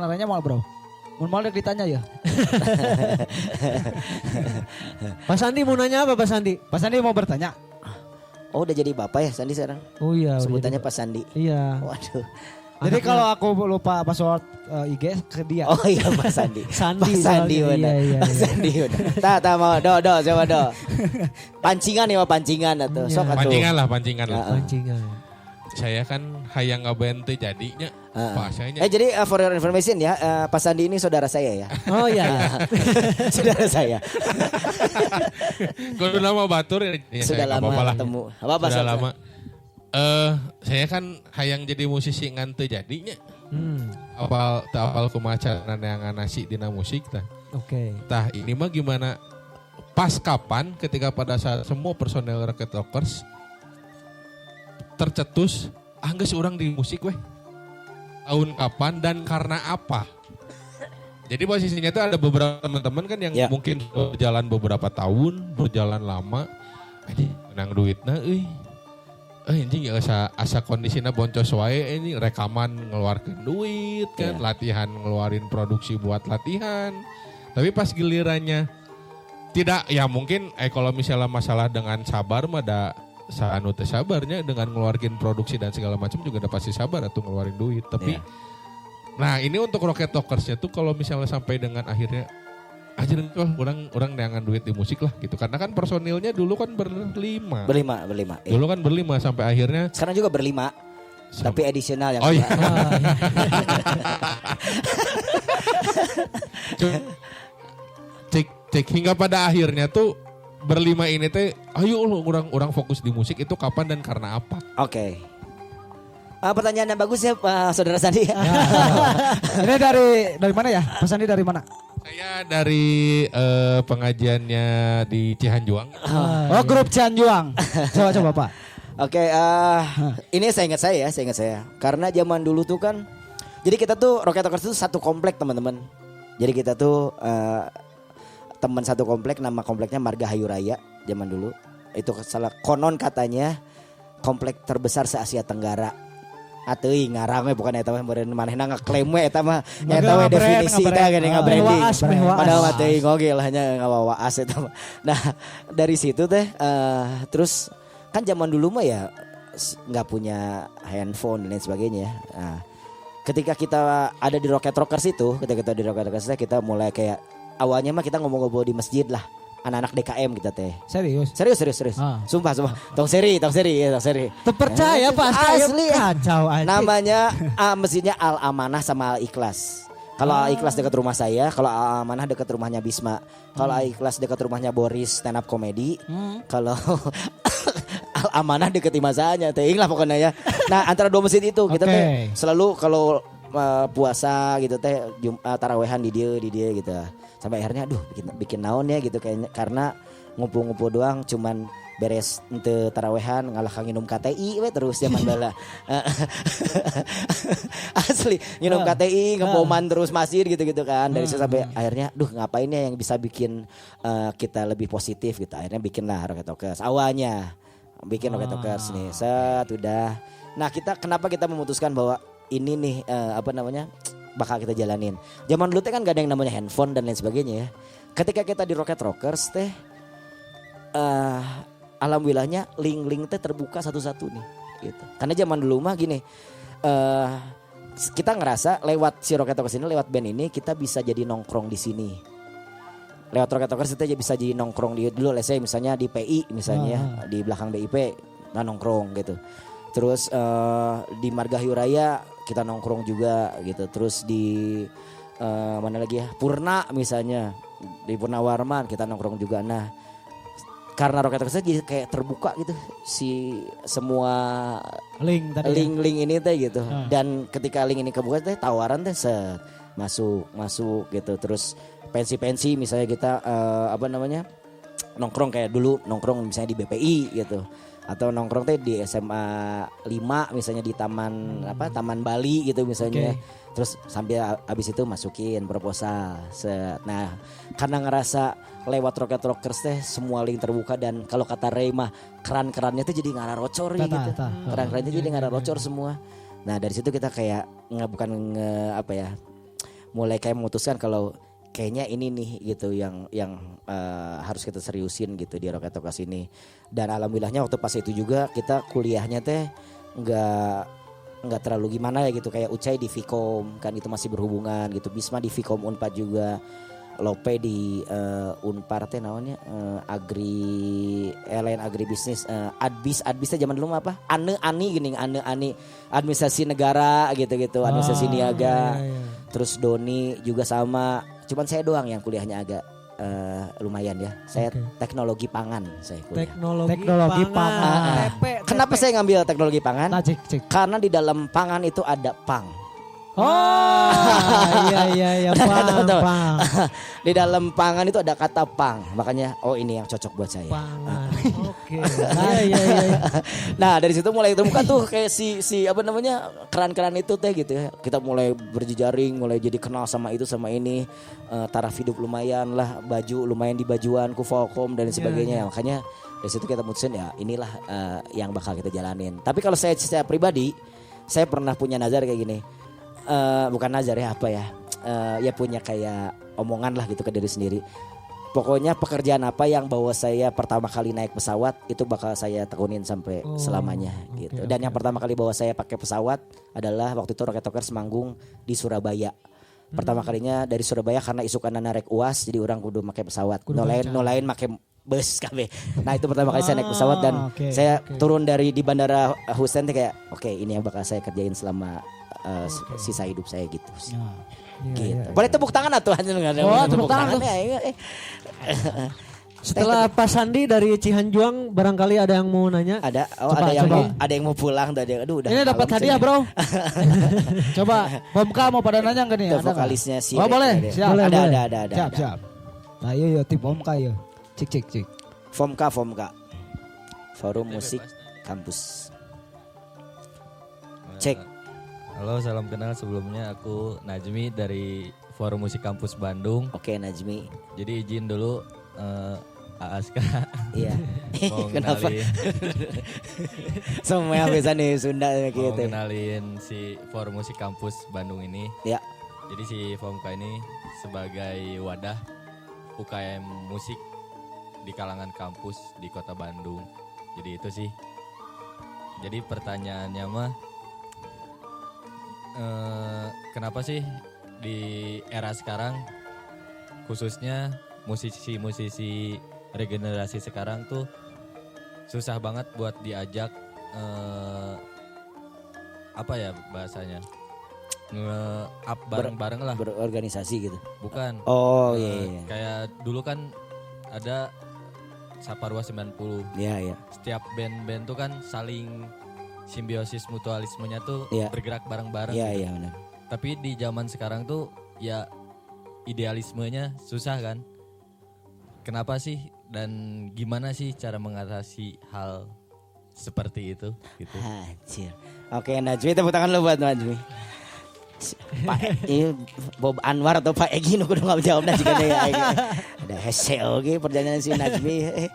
Naranya mal bro. Mau ditanya ya. Pak Sandi mau nanya apa Pak Sandi? Pak Sandi mau bertanya. Oh udah jadi bapak ya Sandi sekarang? Oh iya. Sebutannya Pak Sandi. Iya. Waduh. Jadi kalau aku lupa password IG ke dia. Oh iya Pak Sandi. Sandi benar. Iya. Pak Sandi benar. Tak mau coba do. Pancingan ya pancingan atau sok atuh. Pancingan lah. Pancingan. Saya kan hayang ngaben teh jadinya. Bahasanya. Jadi for your information ya, Pak Sandi ini saudara saya ya. Oh iya. Saudara saya. Kudu nama batur ya. Sudah lama ketemu. Apa sudah lama. Saya kan hayang jadi musisi ngan teu jadinya. Apal kumaha yang nasi dina musik tah. Oke. Tah ini mah gimana? Pas kapan ketika pada saat semua personel Rocket Rockers tercetus, geus urang di musik weh. Tahun kapan dan karena apa? Jadi posisinya itu ada beberapa teman-teman kan yang mungkin berjalan beberapa tahun, berjalan lama. Aduh, menang duitna euy. Anjing asa kondisinya boncos wae ini rekaman ngeluarkan duit kan, latihan ngeluarin produksi buat latihan. Tapi pas gilirannya tidak ya mungkin kalau misalnya masalah dengan sabar mah ada saanu teh sabarnya dengan ngeluarin produksi dan segala macam juga udah pasti sabar atau ngeluarin duit. Tapi nah ini untuk Rocket Rockers-nya tuh kalau misalnya sampai dengan akhirnya aja orang neangan duit di musik lah gitu. Karena kan personilnya dulu kan berlima. Dulu kan berlima sampai akhirnya. Sekarang juga berlima. Tapi additional yang cek hingga pada akhirnya tuh berlima ini teh ayo orang fokus di musik itu kapan dan karena apa? Oke. Pertanyaan yang bagus ya Pak Saudara Sandi. Ini dari mana ya? Pak Sandi dari mana? Saya dari pengajiannya di Cihanjuang. Grup Cihanjuang. Coba Pak. Oke, ini saya ingat saya. Karena zaman dulu tuh kan, jadi kita tuh Rocket Rockers itu satu komplek teman-teman. Jadi kita tuh teman satu komplek, nama kompleknya Marga Hayu Raya zaman dulu. Itu salah konon katanya komplek terbesar se-Asia Tenggara. Ateuy ngarange bukan eta mah beureun manehna ngaklaim we eta mah eta we definisi teh geuning nga-branding. Padahal mah teuing oge lah nya ngawawaas eta mah. Nah, dari situ teh terus kan zaman dulu mah ya enggak punya handphone dan lain sebagainya. Nah, ketika kita ada di Rocket Rockers itu, kita mulai kayak awalnya mah kita ngomong-ngomong di masjid lah. Anak-anak DKM kita teh. Serius. Sumpah. Tong seri. Terpercaya Pak. Asli kacau aja. Namanya masjidnya Al Amanah sama Al Ikhlas. Kalau Al Ikhlas dekat rumah saya, kalau Al Amanah dekat rumahnya Bisma. Kalau Al Ikhlas dekat rumahnya Boris stand up comedy. Kalau Al Amanah dekat Imasanya teh lah pokoknya ya. Nah, antara dua masjid itu kita teh selalu kalau puasa gitu teh tarawehan di dia gitu. Sampai akhirnya bikin naon ya gitu kayaknya karena ngumpul-ngumpul doang cuman beres ente tarawehan ngalah nginum KTI we terus zaman bala. Asli nginum KTI ngepoman terus masjid gitu-gitu kan. Dari situ sampai akhirnya duh ngapain ya yang bisa bikin kita lebih positif gitu. Akhirnya bikinlah Rocket Talkers. Awalnya bikin Rocket Talkers nih. Udah. Nah, kenapa kita memutuskan bahwa ini nih bakal kita jalanin. Zaman dulu teh kan gak ada yang namanya handphone dan lain sebagainya ya. Ketika kita di Rocket Rockers teh alhamdulillahnya link-link teh terbuka satu-satu nih gitu. Karena zaman dulu mah gini kita ngerasa lewat si Rocket Rockers ini, lewat band ini kita bisa jadi nongkrong di sini. Lewat Rocket Rockers kita bisa jadi nongkrong di dulu let's say misalnya di PI misalnya di belakang BIP nongkrong gitu. Terus di Margahayu Raya kita nongkrong juga gitu. Terus di mana lagi ya? Purna misalnya. Di Purnawarman kita nongkrong juga. Nah, karena Rocket Talkers jadi kayak terbuka gitu si semua link ini teh gitu. Dan ketika link ini kebuka teh tawaran teh masuk gitu. Terus pensi misalnya kita nongkrong kayak dulu nongkrong misalnya di BPI gitu. Atau nongkrong teh di SMA 5 misalnya di Taman Bali gitu misalnya. Terus sambil abis itu masukin proposal. Nah, karena ngerasa lewat Rocket Rockers teh semua link terbuka dan kalau kata Ray mah keran-kerannya tuh jadi ngararocor gitu. Keran-kerannya jadi ngararocor semua. Nah, dari situ kita kayak mulai kayak memutuskan kalau kayaknya ini nih gitu yang harus kita seriusin gitu di Rocket Talkers ini. Dan alhamdulillahnya waktu pas itu juga kita kuliahnya teh nggak terlalu gimana ya gitu, kayak Ucai di Vkom kan itu masih berhubungan gitu, Bisma di Vkom Unpad juga, Lope di Unpar teh namanya lain agribisnis, Adbis teh zaman dulu apa? Ani administrasi negara gitu administrasi niaga. Terus Doni juga sama. Cuman saya doang yang kuliahnya agak lumayan ya. Saya teknologi pangan saya kuliah. Teknologi pangan. Kenapa saya ngambil teknologi pangan? Karena di dalam pangan itu ada pang. Iya pang. Di dalam pangan itu ada kata pang. Makanya ini yang cocok buat saya. Pangan. Oke. Iya. Nah, dari situ mulai terbuka tuh kayak si keran-keran itu teh gitu ya. Kita mulai berjejaring, mulai jadi kenal sama itu sama ini. Taraf hidup lumayan lah, baju lumayan di bajuan, Kuvalkom dan sebagainya. Makanya dari situ kita mutusin ya inilah yang bakal kita jalanin. Tapi kalau saya secara pribadi, saya pernah punya nazar kayak gini. Bukan nazar ya ya punya kayak omongan lah gitu ke diri sendiri. Pokoknya pekerjaan apa yang bawa saya pertama kali naik pesawat itu bakal saya tekunin sampai selamanya gitu. Dan yang pertama kali bawa saya pakai pesawat adalah waktu itu Rocket Talkers manggung di Surabaya. Pertama kalinya dari Surabaya karena isukan narek UAS jadi orang kudu pakai pesawat. Nolain pakai bus KB. Nah itu pertama kali saya naik pesawat dan saya turun di bandara Hussein kayak ini yang bakal saya kerjain selama sisa hidup saya gitu. Gitu. Boleh tepuk tangan atau tepuk tangan. Setelah Pak Sandi dari Cihanjuang barangkali ada yang mau nanya? Ada. Ada yang mau pulang tadi. Aduh udah. Ini dapat hadiah, Bro. Coba Pomka mau pada nanya enggak nih? Ada vokalisnya sih. Boleh. Siap. Ada. Siap. Nah, yuk tip Pomka yuk. Cik. Pomka. Forum Musik Kampus. Cek. Halo, salam kenal. Sebelumnya aku Najmi dari Forum Musik Kampus Bandung. Oke, Najmi. Jadi izin dulu Aaska. Iya. Mau Kenapa? kenalin. Semua bisa nih Sunda gitu. Mau kenalin si Forum Musik Kampus Bandung ini. Ya. Jadi si FOMK ini sebagai wadah UKM musik di kalangan kampus di Kota Bandung. Jadi itu sih. Jadi pertanyaannya mah kenapa sih di era sekarang khususnya musisi-musisi regenerasi sekarang tuh susah banget buat diajak apa ya bahasanya nge-up bareng-bareng lah, berorganisasi gitu. Bukan. Iya. Kayak dulu kan ada Saparwa 90. Iya. Setiap band-band tuh kan saling simbiosis mutualismenya tuh bergerak bareng-bareng. Iya benar. Tapi di zaman sekarang tuh ya idealismenya susah kan. Kenapa sih Dan gimana sih cara mengatasi hal seperti itu gitu. Anjir. Oke, Najmi, tepuk tangan lu buat Najmi. Pak ini Bob Anwar atau Pak Egi nu kudu ngajawab jika ya. Ada hese oge perjalanan si Najmi.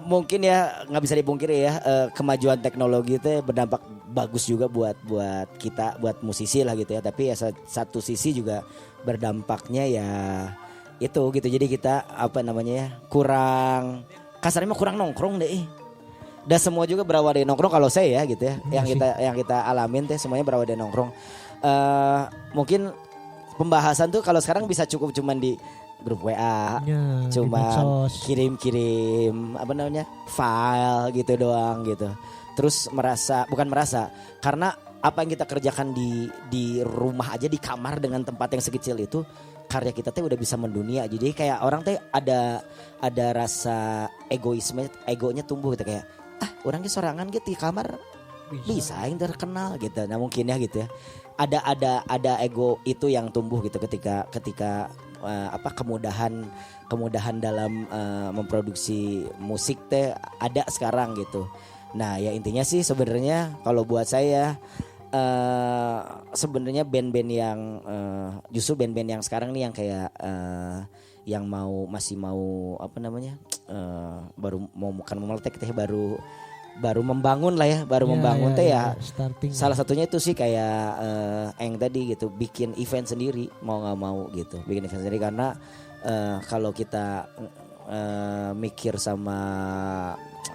Mungkin ya nggak bisa dipungkiri ya, kemajuan teknologi itu berdampak bagus juga buat kita, buat musisi lah gitu ya. Tapi ya satu sisi juga berdampaknya ya itu gitu. Jadi kita kurang kasarnya mah kurang nongkrong deh. Dan semua juga berawal dari nongkrong kalau saya ya gitu ya. Yang kita alamin teh semuanya berawal dari nongkrong. Mungkin pembahasan tuh kalau sekarang bisa cukup cuman di grup WA, cuma kirim-kirim file gitu doang gitu. Terus karena apa yang kita kerjakan di rumah aja, di kamar dengan tempat yang sekecil itu, karya kita teh udah bisa mendunia. Jadi kayak orang teh ada rasa egonya tumbuh gitu, kayak orangnya sorangan gitu di kamar bisa yang terkenal gitu. Nah mungkin ya gitu ya. Ada ego itu yang tumbuh gitu ketika kemudahan dalam memproduksi musik teh ada sekarang gitu. Nah ya intinya sih sebenarnya kalau buat saya sebenarnya band-band yang justru band-band yang sekarang nih yang kayak yang masih mau baru mau bukan meletek teh baru membangun lah ya, membangun teh ya. Salah satunya itu sih kayak Eng tadi gitu, bikin event sendiri mau nggak mau gitu, bikin event sendiri karena kalau kita mikir sama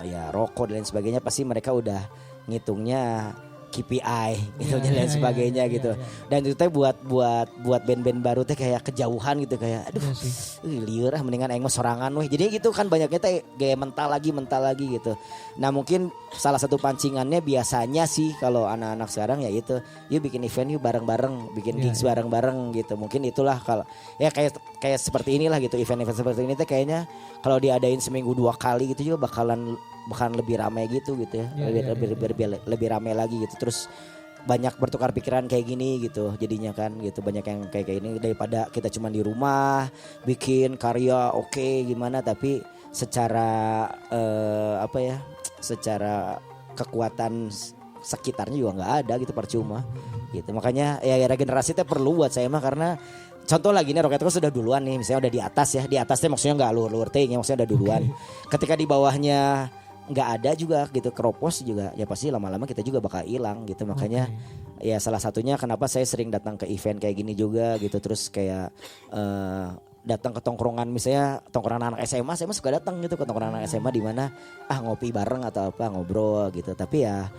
ya rokok dan lain sebagainya pasti mereka udah ngitungnya KPI gitu dan lain sebagainya gitu. Dan itu teh buat band-band baru teh kayak kejauhan gitu, kayak aduh liur mendingan aing mah sorangan weh. Jadi gitu kan banyaknya teh gaya mental lagi gitu. Nah mungkin salah satu pancingannya biasanya sih kalau anak-anak sekarang ya itu, yuk bikin event yuk bareng-bareng, bikin gigs bareng-bareng gitu. Mungkin itulah kalau ya kayak seperti inilah gitu, event-event seperti ini teh kayaknya kalau diadain seminggu 2 kali gitu juga bakalan lebih ramai gitu ya, lebih ramai lagi gitu. Terus banyak bertukar pikiran kayak gini gitu jadinya kan gitu, banyak yang kayak ini daripada kita cuma di rumah bikin karya gimana tapi secara secara kekuatan sekitarnya juga nggak ada gitu, percuma gitu. Makanya ya regenerasi itu perlu buat saya mah, karena contoh lagi nih Rocket Rock sudah duluan nih, misalnya udah di atas ya, di atasnya maksudnya nggak luar ya, maksudnya udah duluan. Ketika di bawahnya nggak ada juga gitu, keropos juga ya pasti lama-lama kita juga bakal hilang gitu. Makanya ya salah satunya kenapa saya sering datang ke event kayak gini juga gitu. Terus kayak datang ke tongkrongan, misalnya tongkrongan anak SMA, saya mah suka datang gitu ke tongkrongan anak SMA di mana ngopi bareng atau apa, ngobrol gitu. Tapi ya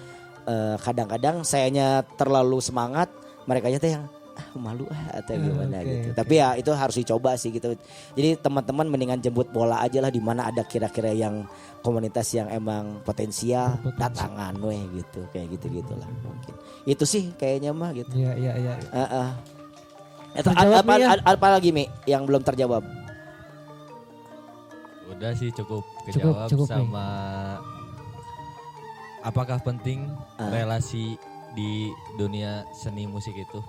kadang-kadang sayanya terlalu semangat, mereka aja teh yang malu atau gimana gitu. Tapi ya itu harus dicoba sih gitu. Jadi teman-teman mendingan jemput bola aja lah, di mana ada kira-kira yang komunitas yang emang potensial, datangan weh gitu. Kayak gitu-gitulah mungkin. Itu sih kayaknya mah gitu. Iya. Apa lagi Mi yang belum terjawab? Udah sih cukup kejawab sama apakah penting relasi di dunia seni musik itu?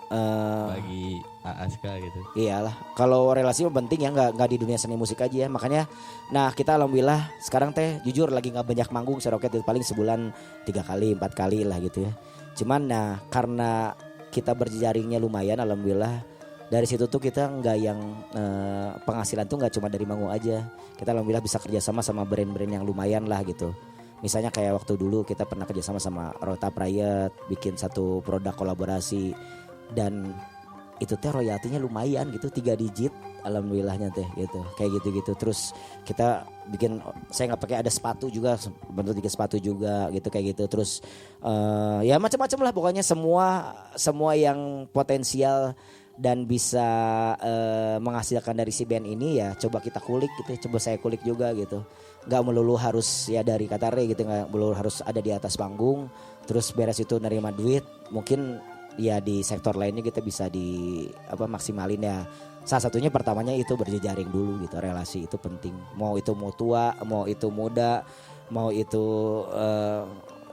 Bagi Aska gitu. Iyalah, kalau relasi penting ya, nggak di dunia seni musik aja ya. Makanya, nah kita alhamdulillah sekarang teh jujur lagi nggak banyak manggung Rocket, paling sebulan 3 kali 4 kali lah gitu ya. Cuman nah karena kita berjejaringnya lumayan, alhamdulillah dari situ tuh kita nggak yang penghasilan tuh nggak cuma dari manggung aja. Kita alhamdulillah bisa kerjasama sama brand-brand yang lumayan lah gitu. Misalnya kayak waktu dulu kita pernah kerjasama sama Rota Prayet, bikin satu produk kolaborasi. Dan itu teh royaltinya lumayan gitu, 3 digit alhamdulillahnya teh gitu, kayak gitu. Terus kita bikin, saya nggak pakai, ada sepatu juga, bentuk 3 sepatu juga gitu kayak gitu. Terus ya macam-macam lah pokoknya, semua yang potensial dan bisa menghasilkan dari si band ini ya coba kita kulik gitu, coba saya kulik juga gitu. Nggak melulu harus ya dari Katare gitu, nggak melulu harus ada di atas panggung terus beres itu nerima duit. Mungkin ya di sektor lainnya kita bisa maksimalin ya. Salah satunya pertamanya itu berjejaring dulu gitu, relasi itu penting. Mau itu tua, mau itu muda, mau itu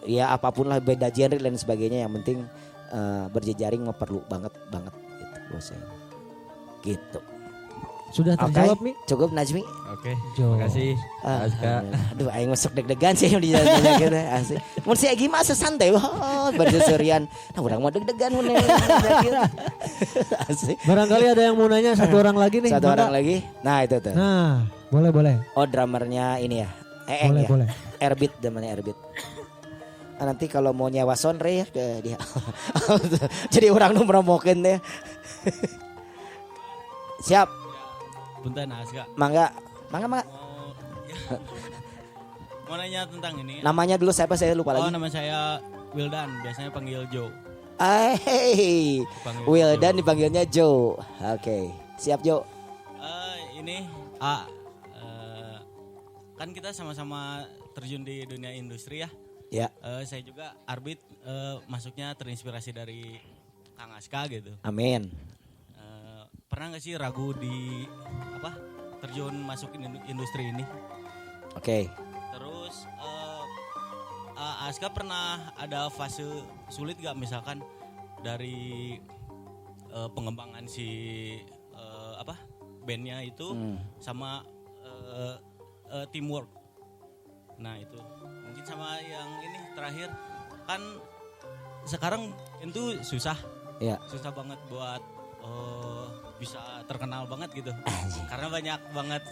ya apapun lah, beda genre dan sebagainya, yang penting berjejaring perlu banget gitu buat saya. Gitu. Sudah terjawab nih? Cukup Najmi. Oke. Terima kasih. Aska. Aduh aing masuk deg-degan sih di jalan gitu asik. Mun si Egi mah santai berdeserian. Nah urang mah deg-degan mun asik. Barangkali ada yang mau nanya satu orang lagi nih. Satu orang lagi. Nah itu tuh. Nah, boleh. Oh drummernya ini ya. Boleh. Airbeat namanya Airbeat. Nanti kalau mau nyewa Sonra ya ke dia. Jadi orang nu promokeun teh. Siap. Punten Aska. Mangga. Mau nanya tentang ini. Namanya dulu siapa saya lupa lagi. Oh nama saya Wildan, biasanya panggil Joe. Hey, Wildan dipanggilnya Joe. Oke, siap Joe. Ini kan kita sama-sama terjun di dunia industri ya. Ya. Saya juga Arbit masuknya terinspirasi dari Kang Aska gitu. Amin. Pernah gak sih ragu di terjun masuk industri ini? Oke. Terus Aska pernah ada fase sulit gak misalkan dari pengembangan si bandnya itu sama teamwork. Nah itu mungkin sama yang ini terakhir kan sekarang itu susah, susah banget buat bisa terkenal banget gitu. Karena banyak banget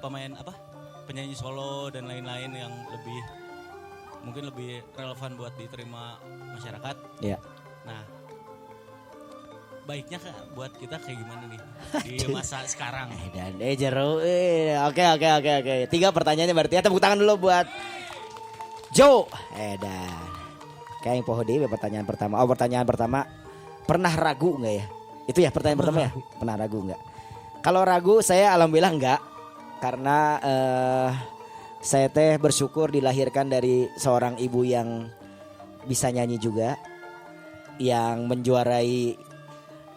pemain penyanyi solo dan lain-lain yang mungkin lebih relevan buat diterima masyarakat. Iya. Nah, baiknya buat kita kayak gimana nih di masa sekarang? Dan Jero. Oke. 3 pertanyaannya berarti ya, tepuk tangan dulu buat Joe. Dan kayak yang pohodi pertanyaan pertama. Pertanyaan pertama, pernah ragu enggak ya? Itu ya pertanyaan pertama ya? Pernah ragu enggak? Kalau ragu saya alhamdulillah enggak. Karena saya teh bersyukur dilahirkan dari seorang ibu yang bisa nyanyi juga. Yang menjuarai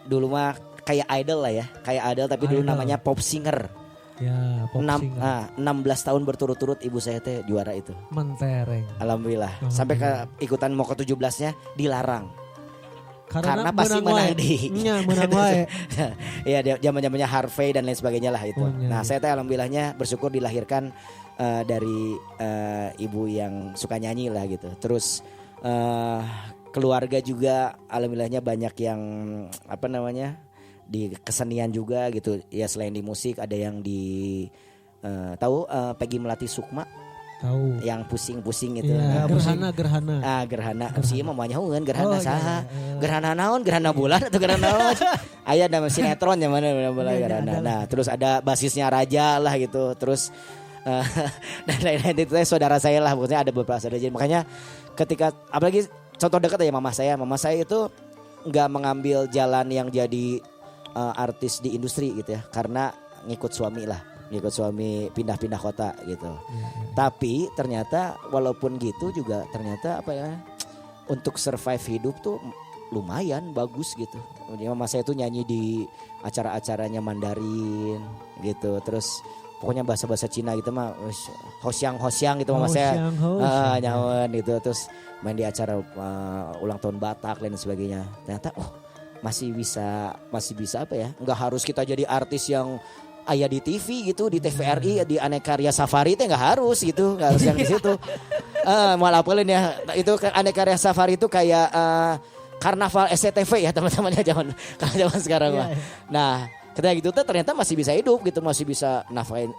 dulu mah kayak idol lah ya. Kayak idol tapi dulu namanya pop singer. Ya, pop singer. 16 tahun berturut-turut ibu saya teh juara itu. Mentereng. Alhamdulillah. Sampai ikutan mau ke 17-nya dilarang. Karena pasti menang wae. Iya, zaman-zamannya Harvey dan lain sebagainya lah itu. Nah, saya teh alhamdulillahnya bersyukur dilahirkan dari ibu yang suka nyanyi lah gitu. Terus keluarga juga alhamdulillahnya banyak yang di kesenian juga gitu. Ya selain di musik ada yang di tahu Peggy Melati Sukma? Tahu. Yang pusing-pusing itu. Ya, gerhana. Gerhana. Sih mah nyahoeun gerhana saha? Gerhana naon? Gerhana bulan atau gerhana naon? Aya nama sinetron yang mana gerhana. Nah, terus ada basisnya Raja lah gitu. Terus dan lain-lain itu saudara saya lah, pokoknya ada beberapa saudara. Jadi makanya ketika apalagi contoh dekat ya mama saya itu nggak mengambil jalan yang jadi artis di industri gitu ya, karena ngikut suami pindah-pindah kota gitu. Tapi ternyata walaupun gitu juga ternyata untuk survive hidup tuh lumayan bagus gitu. Mama saya tuh nyanyi di acara-acaranya Mandarin gitu. Terus pokoknya bahasa-bahasa Cina gitu mah Hosiang gitu mama saya nyawan gitu. Terus main di acara ulang tahun Batak dan sebagainya. Ternyata masih bisa nggak harus kita jadi artis yang ayah di TV gitu, di TVRI, di Aneka Karya Safari itu nggak harus gitu, nggak harus yang di situ. Malah apalin ya, itu Aneka Karya Safari itu kayak karnaval SCTV ya teman-temannya zaman sekarang lah. Nah, ketika gitu tuh ternyata masih bisa hidup gitu, masih bisa maksudnya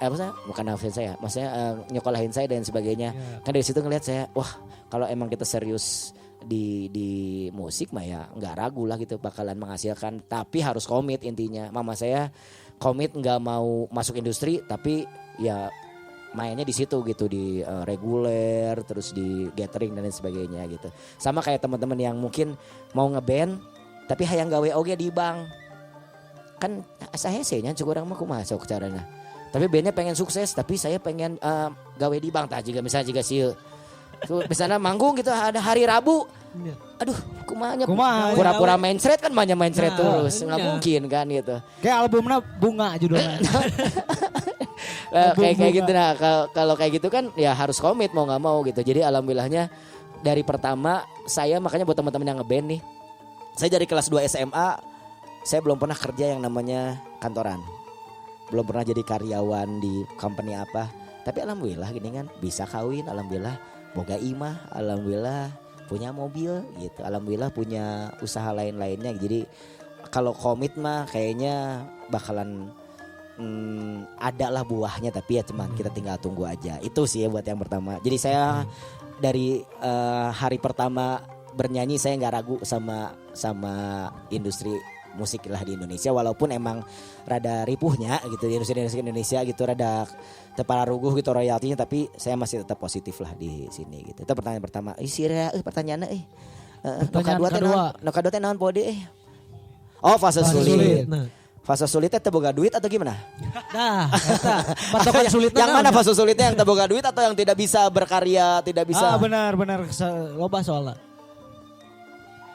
nyekolahin saya dan sebagainya. Kan dari situ ngelihat saya, wah kalau emang kita serius di musik mah ya nggak ragu lah gitu bakalan menghasilkan, tapi harus komit intinya. Mama saya komit nggak mau masuk industri tapi ya mainnya di situ gitu, di reguler terus di gathering dan lain sebagainya gitu. Sama kayak teman-teman yang mungkin mau ngeband tapi hayang gawe oge di bank. Kan saya nya cukup orang mah kumaha sok carana. Tapi bandnya pengen sukses tapi saya pengen gawe di bank tah juga misalnya sih. Misalnya manggung gitu ada hari Rabu. Aduh, kumanya pura-pura main thread kan banyak main thread terus. Nggak mungkin kan gitu. Kayak albumnya Bunga judulnya. Kayak gitu nah, kalau kayak gitu kan ya harus komit mau nggak mau gitu. Jadi alhamdulillahnya dari pertama saya, makanya buat teman-teman yang ngeband nih, saya dari kelas 2 SMA saya belum pernah kerja yang namanya kantoran. belum pernah jadi karyawan di company apa. Tapi alhamdulillah gini kan bisa kawin, alhamdulillah boga imah, alhamdulillah punya mobil gitu, alhamdulillah punya usaha lain-lainnya. Jadi kalau komit mah kayaknya bakalan ada lah buahnya, tapi ya cuman kita tinggal tunggu aja. Itu sih ya buat yang pertama. Jadi saya dari hari pertama bernyanyi saya nggak ragu sama industri musik lah di Indonesia, walaupun emang rada ripuhnya gitu di industri Indonesia gitu, rada tepara ruguh gitu royaltinya, tapi saya masih tetap positif lah di sini gitu. Itu pertanyaan pertama. Pertanyaannya Noka dua naon pode Oh fase sulit. Fase sulitnya teboga duit atau gimana? Nah, patokan sulitnya. Yang mana fase sulitnya, yang teboga duit atau yang tidak bisa berkarya, tidak bisa? Benar loba soalnya.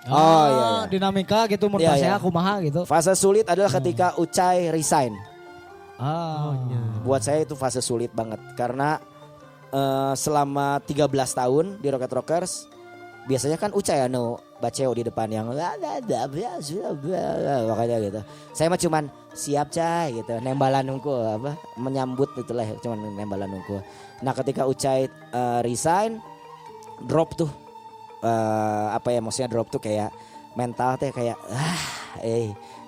Iya. Dinamika gitu menurut saya kumaha gitu. Fase sulit adalah ketika Ucai resign. Buat saya itu fase sulit banget karena selama 13 tahun di Rocket Rockers biasanya kan Ucai baceo di depan yang makanya gitu. Saya mah cuman siap Cai gitu, nembalan nungku menyambut itulah cuman nembalan nungku. Nah, ketika Ucai resign, drop tuh maksudnya drop tuh kayak mental teh kayak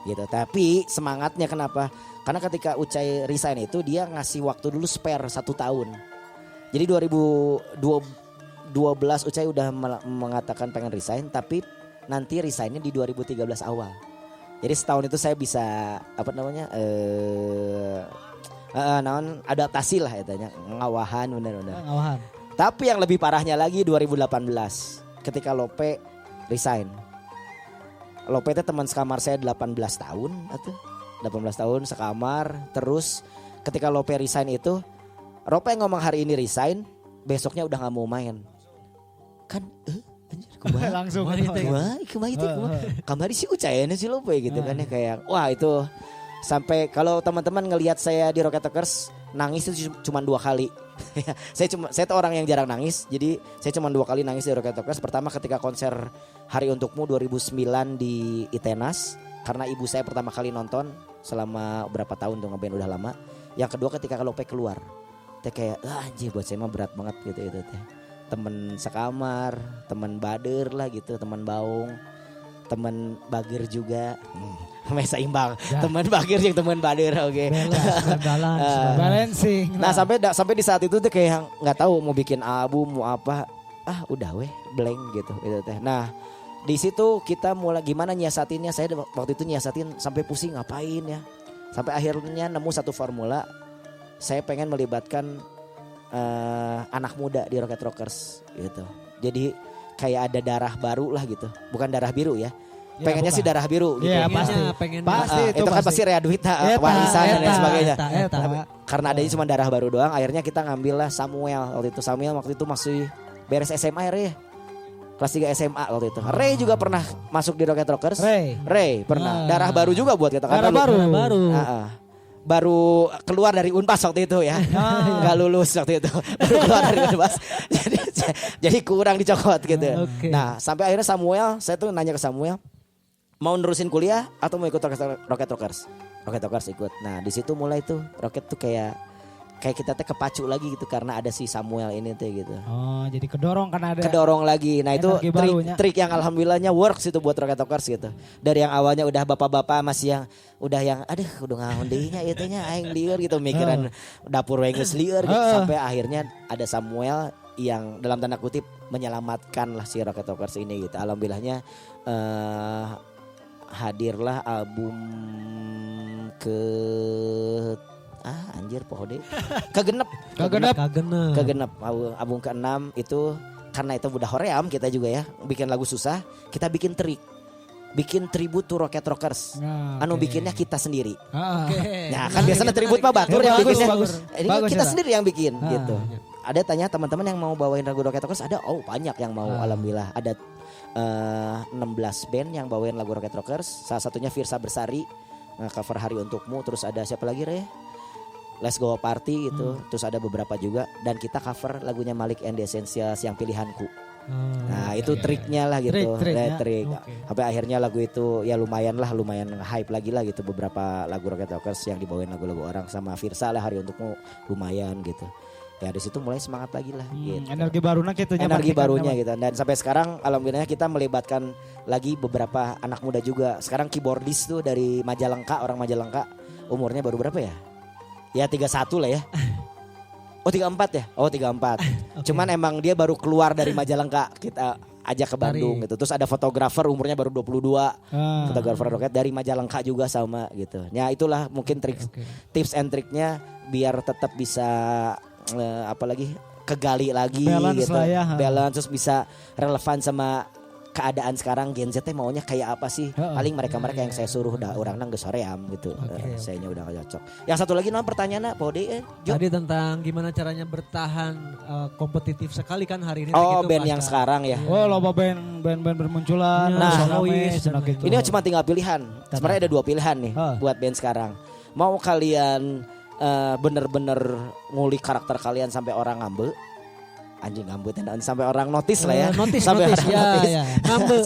gitu. Tapi semangatnya kenapa? Karena ketika Ucai resign itu dia ngasih waktu dulu spare 1 tahun. Jadi 2012 Ucai udah mengatakan pengen resign, tapi nanti resignnya di 2013 awal. Jadi setahun itu saya bisa adaptasi lah katanya, ngawahan bener-bener. Ngawahan. Tapi yang lebih parahnya lagi 2018 ketika Lope resign. Lope itu teman sekamar saya 18 tahun atau 18 tahun sekamar. Terus ketika Lope resign itu, Lope ngomong hari ini resign, besoknya udah gak mau main. Kan langsung kamari si Ucayanya si Lope gitu kan ya, kayak wah itu sampai kalau teman-teman ngelihat saya di Rocket Rockers nangis itu cuma 2 kali. saya tuh orang yang jarang nangis, jadi saya cuma 2 kali nangis di Rocket Rockers. Pertama ketika konser Hari Untukmu 2009 di Itenas, karena ibu saya pertama kali nonton selama berapa tahun tuh ngeband udah lama. Yang kedua ketika Lope keluar, teh kayak anjir buat saya mah berat banget gitu itu teh. Temen sekamar, temen bader lah gitu, temen baung, temen bagir juga. Seimbang. Ya. Teman bagir yang teman bader, oke. Balancing. Nah, sampai di saat itu tuh kayak nggak tahu mau bikin album mau apa. Udah blank gitu teh. Nah, di situ kita mulai gimana nyiasatinnya. Saya waktu itu nyiasatin sampai pusing ngapain ya. Sampai akhirnya nemu satu formula. Saya pengen melibatkan anak muda di Rocket Rockers gitu. Jadi kayak ada darah baru lah gitu. Bukan darah biru ya. Pengennya sih darah biru gitu. Iya, pasti itu kan pasti rea duit warisan dan lain sebagainya. Karena adanya cuma darah baru doang, akhirnya kita ngambil lah Samuel waktu itu masih beres SMA ya. Kelas 3 SMA waktu itu. Ray juga pernah masuk di Rocket Rockers. Ray pernah. Darah baru juga buat kita. Darah baru. Baru keluar dari Unpas waktu itu ya. Gak lulus waktu itu. Baru keluar dari Unpas. jadi kurang dicokot gitu. Nah, sampai akhirnya saya tuh nanya ke Samuel, mau nerusin kuliah atau mau ikut Rocket Rockers? Rocket Rockers ikut. Nah, di situ mulai tuh Rocket tuh kayak kita teh kepacu lagi gitu karena ada si Samuel ini tuh gitu. Oh, jadi kedorong karena ada. Kedorong lagi. Nah, itu trik yang alhamdulillahnya works itu buat Rocket Rockers gitu. Dari yang awalnya udah bapak-bapak masih yang udah ngaon deui nya ieu teh nya aing lieur gitu mikiran dapur we geus lieur gitu sampai akhirnya ada Samuel yang dalam tanda kutip menyelamatkan lah si Rocket Rockers ini gitu. Alhamdulillahnya hadirlah album kegenep album ke-6 itu. Karena itu udah hoream kita juga ya bikin lagu susah, kita bikin tribute to Rocket Rockers. Bikinnya kita sendiri. Nah kan biasanya tribute mah batur yang bikinnya. Ini kita sendiri yang bikin gitu. Ada tanya teman-teman yang mau bawain lagu Rocket Rockers, ada banyak yang mau. Alhamdulillah ada 16 band yang bawain lagu Rocket Rockers. Salah satunya Firsa Bersari cover Hari Untukmu. Terus ada siapa lagi Let's Go Party itu. Terus ada beberapa juga. Dan kita cover lagunya Malik and the Essentials yang Pilihanku. Nah itu triknya lah gitu, trik. Okay. Sampai akhirnya lagu itu ya lumayan hype lagi lah gitu. Beberapa lagu Rocket Rockers yang dibawain lagu-lagu orang sama Virsa lah Hari Untukmu lumayan gitu. Ya di situ mulai semangat lagi lah. Gitu. Energi barunya gitu. Energi barunya gitu. Dan sampai sekarang alhamdulillah kita melibatkan lagi beberapa anak muda juga. Sekarang keyboardis tuh dari Majalengka, orang Majalengka. Umurnya baru berapa ya? Ya 31 lah ya. Oh 34 ya? Oh 34. Okay. Cuman emang dia baru keluar dari Majalengka, kita ajak ke Bandung gitu. Terus ada fotografer umurnya baru 22. Fotografer Rocket dari Majalengka juga sama gitu. Ya itulah mungkin tips and triknya biar tetap bisa kegali lagi balance gitu. Balance terus bisa relevan sama keadaan sekarang Gen Z maunya kayak apa sih? Paling mereka-mereka yang saya suruh orangnya geus soream gitu. Sayanya udah gak cocok. Yang satu lagi pertanyaannya Pode Tadi tentang gimana caranya bertahan kompetitif sekali kan hari ini. Oh band yang sekarang ya. Oh loba band bermunculan. Ini cuma tinggal pilihan. Sebenarnya ada 2 pilihan nih buat band sekarang. Mau kalian bener-bener ngulik karakter kalian sampai orang ngambil. Anjing ngambut sampai orang notice lah ya. Notice ya. Ngambil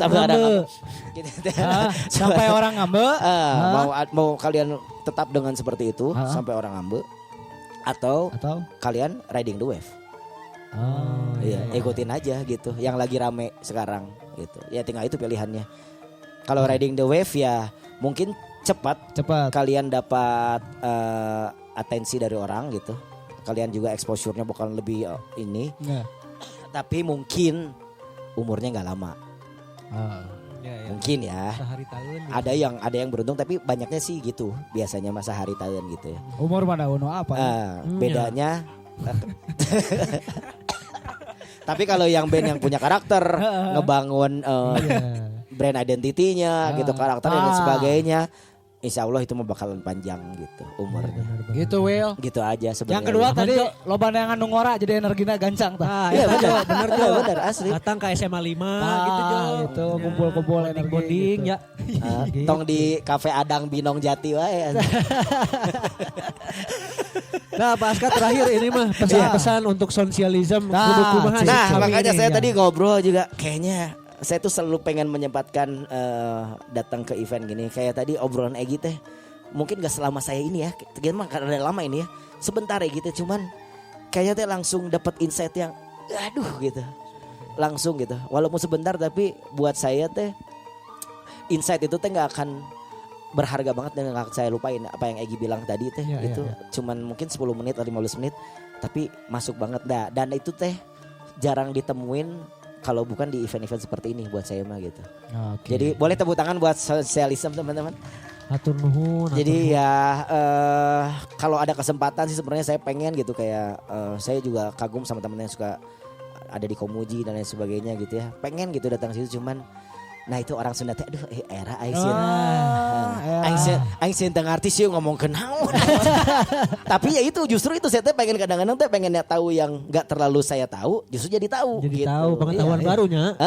sampai orang ngambil. Mau kalian tetap dengan seperti itu sampai orang ngambil atau kalian riding the wave. Ikutin aja gitu yang lagi rame sekarang gitu. Ya tinggal itu pilihannya. Kalau riding the wave ya mungkin cepat kalian dapat atensi dari orang gitu. Kalian juga exposure-nya bakal lebih tapi mungkin umurnya nggak lama. Mungkin ya. Ada yang beruntung tapi banyaknya sih gitu. Biasanya masa hari tahun gitu ya. Umur mana apa? Bedanya. Tapi kalau yang band yang punya karakter, ngebangun brand identity-nya gitu, karakternya dan sebagainya. Insya Allah itu mah bakalan panjang gitu umurnya. Gitu Will. Gitu aja sebenarnya. Yang kedua tadi loba yang ngandung ngora jadi energinya gancang tah. Iya benar asli. Datang ke SMA 5 gitu Jo. Gitu kumpul-kumpul energi bonding gitu. Ya. Tong di Cafe Adang Binong Jati wae. Nah Pak Aska terakhir ini mah pesan-pesan untuk sosialisme kudu kumaha. Nah makanya saya tadi ngobrol juga kayaknya saya tuh selalu pengen menyempatkan datang ke event gini. Kayak tadi obrolan Egy teh mungkin gak selama saya ini ya. Gimana karena lama ini ya. Sebentar ya gitu. Cuman kayaknya teh langsung dapat insight yang aduh gitu. Langsung gitu. Walaupun sebentar tapi buat saya teh insight itu teh gak akan berharga banget dan gak saya lupain apa yang Egy bilang tadi teh itu. Cuman mungkin 10 menit atau 15 menit tapi masuk banget dah. Dan itu teh jarang ditemuin kalau bukan di event-event seperti ini buat saya mah gitu. Jadi boleh tepuk tangan buat sosialisme teman-teman. Hatur nuhun. Jadi ya kalau ada kesempatan sih sebenarnya saya pengen gitu kayak saya juga kagum sama teman-teman yang suka ada di Komuji dan lain sebagainya gitu ya. Pengen gitu datang situ cuman nah itu orang Sunda teh aduh era aing sieun teu ngarti sih ngomong kenaon. Tapi ya itu justru itu saya teh pengen kadang-kadang teh pengen tahu yang enggak terlalu saya tahu, justru jadi tahu gitu. Tahu pengetahuan barunya.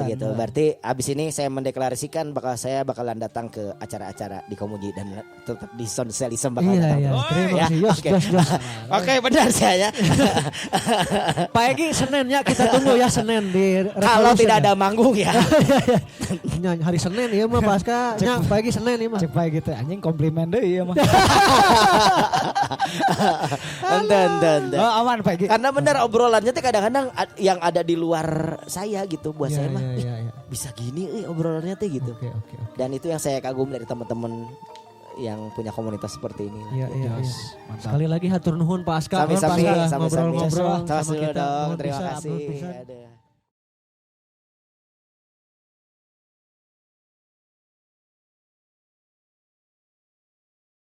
Gitu. Berarti abis ini saya mendeklarasikan saya bakalan datang ke acara-acara di Komuji dan tetap di sosialisme bakal datang. Terima kasih. Oke, benar saya. Pak Egy Seninnya kita tunggu ya Senin di kalau tidak ada manggung ya. Hari Senin ya mah Paska nya pagi Senin ya mah. Cek pagi gitu anjing komplimen deui ieu mah. Dan. Aman pagi. Karena benar obrolannya teh kadang-kadang yang ada di luar saya gitu buat saya mah. Bisa gini obrolannya teh gitu. Dan itu yang saya kagum dari teman-teman yang punya komunitas seperti ini. Iya. Sekali lagi hatur nuhun Pak Aska. Sami-sami ngobrol-ngobrol sama kita. Terima kasih.